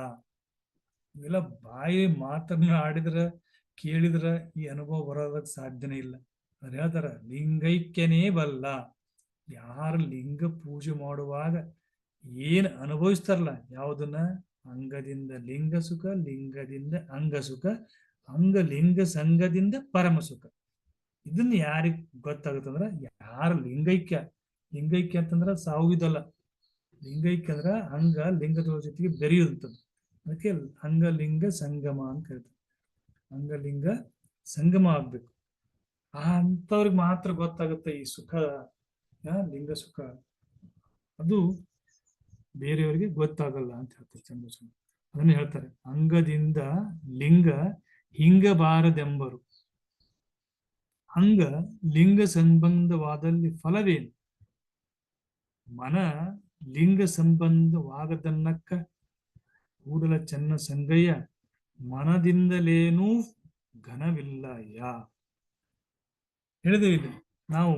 ಇವೆಲ್ಲ ಬಾಯಿ ಮಾತನ್ನ ಆಡಿದ್ರ ಕೇಳಿದ್ರ ಈ ಅನುಭವ ಬರೋದಕ್ಕೆ ಸಾಧ್ಯನೇ ಇಲ್ಲ. ಅದ್ ಹೇಳ್ತಾರ ಲಿಂಗೈಕ್ಯನೇ ಬಲ್ಲ. ಯಾರು ಲಿಂಗ ಪೂಜೆ ಮಾಡುವಾಗ ಏನ್ ಅನುಭವಿಸ್ತಾರಲ್ಲ ಯಾವುದನ್ನ, ಅಂಗದಿಂದ ಲಿಂಗ ಸುಖ, ಲಿಂಗದಿಂದ ಅಂಗ ಸುಖ, ಅಂಗ ಲಿಂಗ ಸಂಗದಿಂದ ಪರಮ ಸುಖ. ಇದನ್ನ ಯಾರಿಗ್ ಗೊತ್ತಾಗುತ್ತಂದ್ರ ಯಾರು ಲಿಂಗೈಕ್ಯ. ಲಿಂಗೈಕ್ಯ ಅಂತಂದ್ರ ಸಾವುದಲ್ಲ. ಲಿಂಗೈಕ್ಯ ಅಂದ್ರ ಅಂಗ ಲಿಂಗದ ಜೊತೆಗೆ ಬೆರೆಯುವಂಥದ್ದು. ಅದಕ್ಕೆ ಅಂಗಲಿಂಗ ಸಂಗಮ ಅಂತ ಹೇಳ್ತಾರೆ. ಅಂಗಲಿಂಗ ಸಂಗಮ ಆಗ್ಬೇಕು. ಅಂತವ್ರಿಗೆ ಮಾತ್ರ ಗೊತ್ತಾಗುತ್ತೆ ಈ ಸುಖ, ಲಿಂಗ ಸುಖ. ಅದು ಬೇರೆಯವರಿಗೆ ಗೊತ್ತಾಗಲ್ಲ ಅಂತ ಹೇಳ್ತಾರೆ ಚಂದ್ರಶೇಖರ. ಅದನ್ನ ಹೇಳ್ತಾರೆ, ಅಂಗದಿಂದ ಲಿಂಗ ಹಿಂಗಬಾರದೆಂಬರು, ಅಂಗ ಲಿಂಗ ಸಂಬಂಧವಾದಲ್ಲಿ ಫಲವೇನು, ಮನ ಲಿಂಗ ಸಂಬಂಧವಾಗದನ್ನಕ್ಕ ಕೂಡಲ ಚೆನ್ನ ಸಂಗಯ್ಯ ಮನದಿಂದಲೇನೂ ಘನವಿಲ್ಲ. ಹೇಳಿದೇವೆ ನಾವು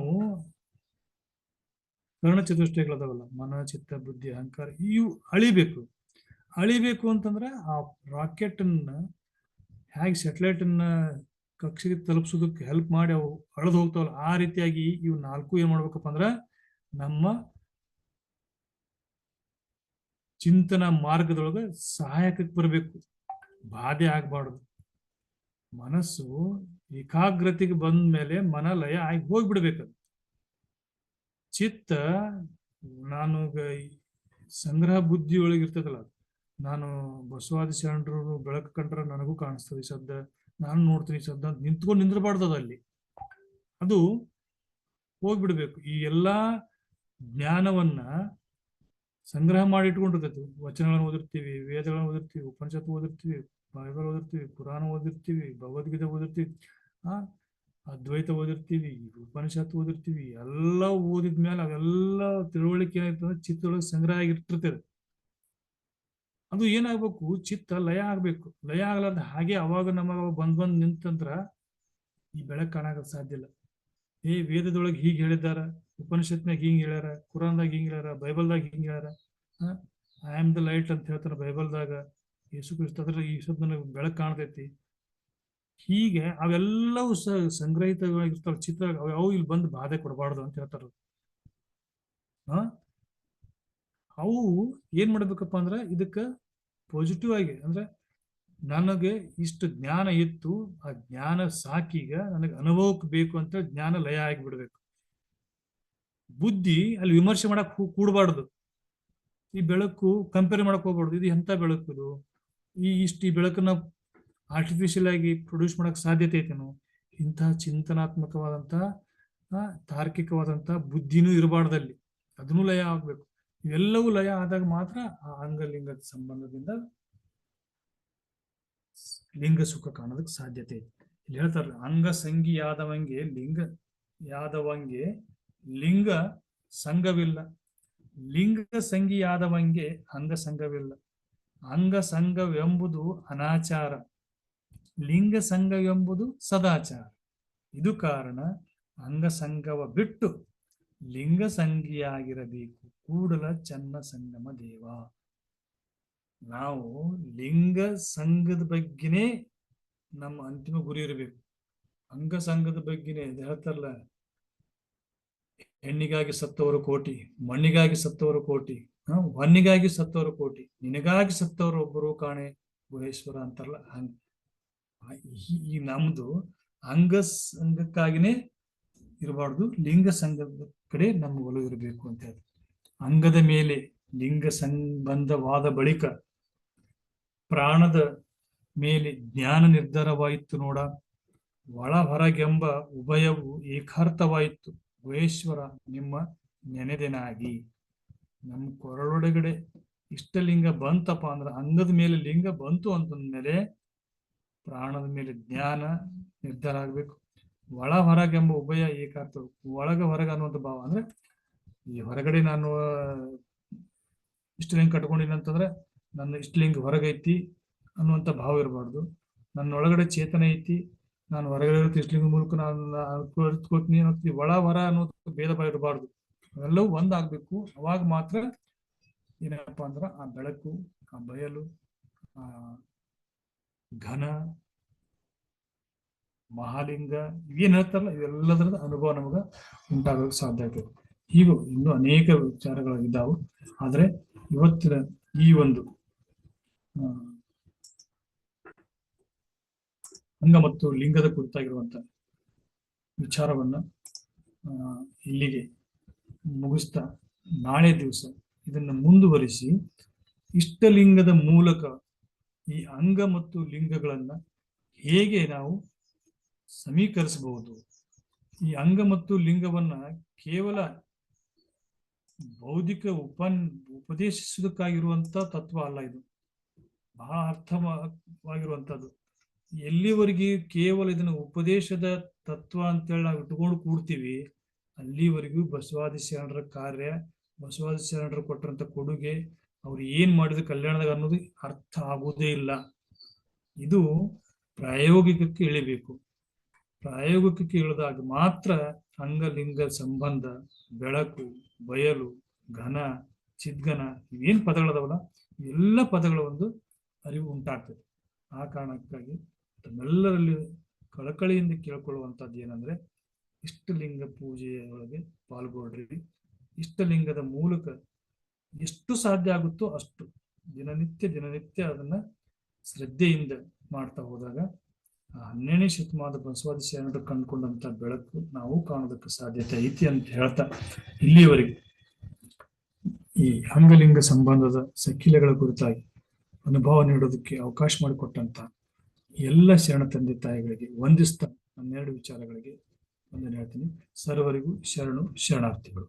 ಕರ್ಣ ಚತುಷ್ಟಯಗಳದಾವಲ್ಲ, ಮನ ಚಿತ್ತ ಬುದ್ಧಿ ಅಹಂಕಾರ, ಇವು ಅಳಿಬೇಕು. ಅಳಿಬೇಕು ಅಂತಂದ್ರೆ ಆ ರಾಕೆಟ್ ಅನ್ನ ಹೇಗೆ ಸ್ಯಾಟಲೈಟ್ ಅನ್ನ ಕಕ್ಷೆಗೆ ತಲುಪಿಸೋದಕ್ಕೆ ಹೆಲ್ಪ್ ಮಾಡಿ ಅವು ಅಳೆದು ಹೋಗ್ತಾವಲ್ಲ, ಆ ರೀತಿಯಾಗಿ ಇವು ನಾಲ್ಕು ಏನ್ ಮಾಡ್ಬೇಕಪ್ಪ ಅಂದ್ರ ನಮ್ಮ ಚಿಂತನ ಮಾರ್ಗದೊಳಗ ಸಹಾಯಕಕ್ಕೆ ಬರಬೇಕು, ಬಾಧೆ ಆಗ್ಬಾರ್ದು. ಮನಸ್ಸು ಏಕಾಗ್ರತೆಗೆ ಬಂದ ಮೇಲೆ ಮನ ಲಯ ಆಗಿ ಹೋಗ್ಬಿಡ್ಬೇಕದು. ಚಿತ್ತ ನಾನು ಸಂಗ್ರಹ ಬುದ್ಧಿ ಒಳಗಿರ್ತದಲ್ಲ, ನಾನು ಬಸವಾದಿ ಶರಣರು ಬೆಳಕು ಕಂಡ್ರೆ ನನಗೂ ಕಾಣಿಸ್ತದೆ ಈ ಶಬ್ದ, ನಾನು ನೋಡ್ತೀನಿ ಈ ಶಬ್ದ ಅಂತ ನಿಂತ್ಕೊಂಡು ನಿಂದ್ರಬಾರ್ದದ ಅಲ್ಲಿ. ಅದು ಹೋಗ್ಬಿಡ್ಬೇಕು. ಈ ಎಲ್ಲಾ ಜ್ಞಾನವನ್ನ ಸಂಗ್ರಹ ಮಾಡಿ ಇಟ್ಕೊಂಡಿರ್ತೈತಿ. ವಚನಗಳನ್ನು ಓದಿರ್ತೀವಿ, ವೇದಗಳನ್ನು ಓದಿರ್ತೀವಿ, ಉಪನಿಷತ್ತು ಓದಿರ್ತೀವಿ, ಬೈಬಲ್ ಓದಿರ್ತೀವಿ, ಪುರಾಣ ಓದಿರ್ತೀವಿ, ಭಗವದ್ಗೀತೆ ಓದಿರ್ತೀವಿ, ಅದ್ವೈತ ಓದಿರ್ತೀವಿ, ಉಪನಿಷತ್ತು ಓದಿರ್ತೀವಿ. ಎಲ್ಲ ಓದಿದ್ಮೇಲೆ ಅವೆಲ್ಲ ತಿಳುವಳಿಕೆ ಏನಾಯ್ತಂದ್ರೆ ಚಿತ್ತದೊಳಗೆ ಸಂಗ್ರಹ ಆಗಿರ್ತಿರ್ತದೆ. ಅದು ಏನಾಗ್ಬೇಕು, ಚಿತ್ತ ಲಯ ಆಗ್ಬೇಕು. ಲಯ ಆಗ್ಲಾರ್ದ ಹಾಗೆ ಅವಾಗ ನಮಗ ಬಂದ್ ನಿಂತಂದ್ರ ಈ ಬೆಳಕು ಕಾಣಾಕ ಸಾಧ್ಯ ಇಲ್ಲ. ವೇದದೊಳಗೆ ಹೀಗೆ ಹೇಳಿದಾರ, ಉಪನಿಷತ್ನಾಗ ಹಿಂಗ್ ಹೇಳ್ಯಾರ, ಕುರಾನ್ದಾಗ ಹಿಂಗ್ ಹೇಳ್ಯಾರ, ಬೈಬಲ್ದಾಗ ಹಿಂಗ್ ಹೇಳ್ಯಾರ. ಐ ಆಮ್ ದ ಲೈಟ್ ಅಂತ ಹೇಳ್ತಾರ ಬೈಬಲ್ದಾಗ. ಯೇಸು ಕ್ರಿಸ್ತ ಅದ್ರ ಈ ಶಬ್ದ ಬೆಳಕು ಕಾಣ್ತೈತಿ. ಹೀಗೆ ಅವೆಲ್ಲವೂ ಸಂಗ್ರಹಿತವಾಗಿರ್ತಾವ ಚಿತ್ರ. ಅವು ಇಲ್ಲಿ ಬಂದು ಬಾಧೆ ಕೊಡಬಾರ್ದು ಅಂತ ಹೇಳ್ತಾರ. ಅವು ಏನ್ ಮಾಡ್ಬೇಕಪ್ಪ ಅಂದ್ರ ಇದಕ್ಕ ಪಾಸಿಟಿವ್ ಆಗಿ ಅಂದ್ರೆ ನನಗೆ ಇಷ್ಟು ಜ್ಞಾನ ಇತ್ತು, ಆ ಜ್ಞಾನ ಸಾಕೀಗ ನನಗೆ ಅನುಭವಕ್ಕೆ ಬೇಕು ಅಂತ ಜ್ಞಾನ ಲಯ ಆಗಿಬಿಡ್ಬೇಕು. ಬುದ್ಧಿ ಅಲ್ಲಿ ವಿಮರ್ಶೆ ಮಾಡಕ್ ಕೂಡಬಾರ್ದು. ಈ ಬೆಳಕು ಕಂಪೇರ್ ಮಾಡಕ್ ಹೋಗ್ಬಾರ್ದು. ಇದು ಎಂತ ಬೆಳಕು, ಇದು ಈ ಬೆಳಕನ್ನ ಆರ್ಟಿಫಿಷಿಯಲ್ ಆಗಿ ಪ್ರೊಡ್ಯೂಸ್ ಮಾಡಕ್ ಸಾಧ್ಯತೆ ಐತೇನು? ಇಂತಹ ಚಿಂತನಾತ್ಮಕವಾದಂತಹ ತಾರ್ಕಿಕವಾದಂತಹ ಬುದ್ಧಿನೂ ಇರಬಾರ್ದಲ್ಲಿ, ಅದನ್ನು ಲಯ ಆಗ್ಬೇಕು. ಇವೆಲ್ಲವೂ ಲಯ ಆದಾಗ ಮಾತ್ರ ಆ ಅಂಗಲಿಂಗದ ಸಂಬಂಧದಿಂದ ಲಿಂಗ ಸುಖ ಕಾಣೋದಕ್ಕೆ ಸಾಧ್ಯತೆ ಐತಿ. ಇಲ್ಲಿ ಹೇಳ್ತಾರಲ್ಲ, ಅಂಗ ಸಂಗಿಯಾದವಂಗೆ ಲಿಂಗ ಸಂಘವಿಲ್ಲ, ಲಿಂಗ ಸಂಗಿಯಾದವಂಗೆ ಅಂಗ ಸಂಘವಿಲ್ಲ. ಅಂಗ ಸಂಘವೆಂಬುದು ಅನಾಚಾರ, ಲಿಂಗ ಸಂಘವೆಂಬುದು ಸದಾಚಾರ. ಇದು ಕಾರಣ ಅಂಗ ಸಂಘವ ಬಿಟ್ಟು ಲಿಂಗ ಸಂಗಿಯಾಗಿರಬೇಕು, ಕೂಡಲ ಚನ್ನ ಸಂಗಮ ದೇವ. ನಾವು ಲಿಂಗ ಸಂಘದ ಬಗ್ಗೆನೇ ನಮ್ಮ ಅಂತಿಮ ಗುರಿ ಇರಬೇಕು. ಅಂಗ ಸಂಘದ ಬಗ್ಗೆನೇ ಹೇಳ್ತಾರಲ್ಲ, ಹೆಣ್ಣಿಗಾಗಿ ಸತ್ತವರು ಕೋಟಿ, ಮಣ್ಣಿಗಾಗಿ ಸತ್ತವರು ಕೋಟಿ, ಹೊನ್ನಿಗಾಗಿ ಸತ್ತವರು ಕೋಟಿ, ನಿನಗಾಗಿ ಸತ್ತವರು ಒಬ್ಬರು ಕಾಣೆ ಗುಹೇಶ್ವರ ಅಂತಾರಲ್ಲ. ಈ ನಮ್ದು ಅಂಗ ಸಂಘಕ್ಕಾಗಿನೇ ಇರಬಾರ್ದು, ಲಿಂಗ ಸಂಘದ ಕಡೆ ನಮ್ಮ ಒಲವು ಇರಬೇಕು ಅಂತ ಹೇಳಿ. ಅಂಗದ ಮೇಲೆ ಲಿಂಗ ಸಂಬಂಧವಾದ ಬಳಿಕ ಪ್ರಾಣದ ಮೇಲೆ ಜ್ಞಾನ ನಿರ್ಧಾರವಾಯಿತು ನೋಡ. ಒಳ ಹೊರಗೆಂಬ ಉಭಯವು ಏಕಾರ್ಥವಾಯಿತು ಗುಹೇಶ್ವರ ನಿಮ್ಮ ನೆನೆದೆನಾಗಿ. ನಮ್ಮ ಕೊರಳೊಳಗಡೆ ಇಷ್ಟಲಿಂಗ ಬಂತಪ್ಪ ಅಂದ್ರ, ಅಂಗದ ಮೇಲೆ ಲಿಂಗ ಬಂತು ಅಂತಂದ್ಮೇಲೆ ಪ್ರಾಣದ ಮೇಲೆ ಜ್ಞಾನ ನಿರ್ಧಾರ ಆಗ್ಬೇಕು. ಒಳ ಹೊರಗೆಂಬ ಉಭಯ ಏಕಾರ್ಥ, ಒಳಗ ಹೊರಗ ಅನ್ನುವಂಥ ಭಾವ. ಅಂದ್ರೆ ಈ ಹೊರಗಡೆ ನಾನು ಇಷ್ಟಲಿಂಗ ಕಟ್ಕೊಂಡಿಲ್ಲ ಅಂತಂದ್ರೆ ನನ್ನ ಇಷ್ಟಲಿಂಗ ಹೊರಗೈತಿ ಅನ್ನುವಂಥ ಭಾವ ಇರಬಾರ್ದು. ನನ್ನ ಒಳಗಡೆ ಚೇತನ ಐತಿ, ನಾನು ಹೊರಗಡೆ ಇಷ್ಟಲಿಂಗ ಮೂಲಕ ನಾನು ಒಳ ಹೊರ ಅನ್ನೋದು ಭೇದ ಭಾವ ಇರಬಾರ್ದು. ಅವೆಲ್ಲವೂ ಒಂದಾಗ್ಬೇಕು. ಅವಾಗ ಮಾತ್ರ ಏನಪ್ಪಾ ಅಂದ್ರ ಆ ಬೆಳಕು, ಆ ಬಯಲು, ಆ ಘನ, ಮಹಾಲಿಂಗ ಏನ್ ಹೇಳ್ತಾರಲ್ಲ, ಇವೆಲ್ಲದರದ ಅನುಭವ ನಮಗ ಉಂಟಾಗೋಕೆ ಸಾಧ್ಯ ಆಗ್ತದೆ. ಹೀಗೂ ಇನ್ನೂ ಅನೇಕ ವಿಚಾರಗಳಿದ್ದಾವು. ಆದ್ರೆ ಇವತ್ತಿನ ಈ ಒಂದು ಅಂಗ ಮತ್ತು ಲಿಂಗದ ಕುರಿತಾಗಿರುವಂತ ವಿಚಾರವನ್ನ ಇಲ್ಲಿಗೆ ಮುಗಿಸ್ತಾ, ನಾಳೆ ದಿವಸ ಇದನ್ನ ಮುಂದುವರಿಸಿ ಇಷ್ಟಲಿಂಗದ ಮೂಲಕ ಈ ಅಂಗ ಮತ್ತು ಲಿಂಗಗಳನ್ನ ಹೇಗೆ ನಾವು ಸಮೀಕರಿಸಬಹುದು. ಈ ಅಂಗ ಮತ್ತು ಲಿಂಗವನ್ನ ಕೇವಲ ಬೌದ್ಧಿಕ ಉಪದೇಶಿಸುವುದಕ್ಕಾಗಿರುವಂತ ತತ್ವ ಅಲ್ಲ, ಇದು ಬಹಳ ಅರ್ಥವಾಗಿರುವಂತದ್ದು. ಎಲ್ಲಿವರೆಗೆ ಕೇವಲ ಇದನ್ನ ಉಪದೇಶದ ತತ್ವ ಅಂತೇಳಿ ನಾವು ಇಟ್ಕೊಂಡು ಕೂಡ್ತೀವಿ, ಅಲ್ಲಿವರೆಗೂ ಬಸವಾದಿ ಶರಣರ ಕಾರ್ಯ, ಬಸವಾದಿ ಶರಣರು ಕೊಟ್ಟರಂತ ಕೊಡುಗೆ, ಅವ್ರು ಏನ್ ಮಾಡಿದ್ರು ಕಲ್ಯಾಣದಾಗ ಅನ್ನೋದು ಅರ್ಥ ಆಗುವುದೇ ಇಲ್ಲ. ಇದು ಪ್ರಾಯೋಗಿಕಕ್ಕೆ ಇಳಿಬೇಕು. ಪ್ರಾಯೋಗಿಕಕ್ಕೆ ಇಳಿದಾಗ ಮಾತ್ರ ಅಂಗಲಿಂಗ ಸಂಬಂಧ, ಬೆಳಕು, ಬಯಲು, ಘನ, ಚಿದ್ಘನ ಇವೇನ್ ಪದಗಳದಾವಲ್ಲ, ಎಲ್ಲ ಪದಗಳ ಒಂದು ಅರಿವು ಉಂಟಾಗ್ತದೆ. ಆ ಕಾರಣಕ್ಕಾಗಿ ತಮ್ಮೆಲ್ಲರಲ್ಲಿ ಕಳಕಳಿಯಿಂದ ಕೇಳ್ಕೊಳ್ಳುವಂಥದ್ದು ಏನಂದ್ರೆ, ಇಷ್ಟಲಿಂಗ ಪೂಜೆಯ ಒಳಗೆ ಪಾಲ್ಗೊಳ್ರಿ. ಇಷ್ಟಲಿಂಗದ ಮೂಲಕ ಎಷ್ಟು ಸಾಧ್ಯ ಆಗುತ್ತೋ ಅಷ್ಟು ದಿನನಿತ್ಯ ಅದನ್ನ ಶ್ರದ್ಧೆಯಿಂದ ಮಾಡ್ತಾ ಹೋದಾಗ 12ನೇ ಶತಮಾನದ ಬಸವಾದಿ ಶರಣರು ಕಂಡುಕೊಂಡಂತ ಬೆಳಕು ನಾವು ಕಾಣೋದಕ್ಕೆ ಸಾಧ್ಯತೆ ಐತಿ ಅಂತ ಹೇಳ್ತಾ, ಇಲ್ಲಿಯವರೆಗೆ ಈ ಅಂಗಲಿಂಗ ಸಂಬಂಧದ ಸಕ್ಕಿಲೆಗಳ ಕುರಿತಾಗಿ ಅನುಭವ ನೀಡೋದಕ್ಕೆ ಅವಕಾಶ ಮಾಡಿಕೊಟ್ಟಂತ ಎಲ್ಲ ಶರಣ ತಂದೆ ತಾಯಿಗಳಿಗೆ ವಂದಿಸ್ತಾ 12 ವಿಚಾರಗಳಿಗೆ ವಂದನೆ ಹೇಳ್ತೀನಿ. ಸರ್ವರಿಗೂ ಶರಣಾರ್ಥಿಗಳು.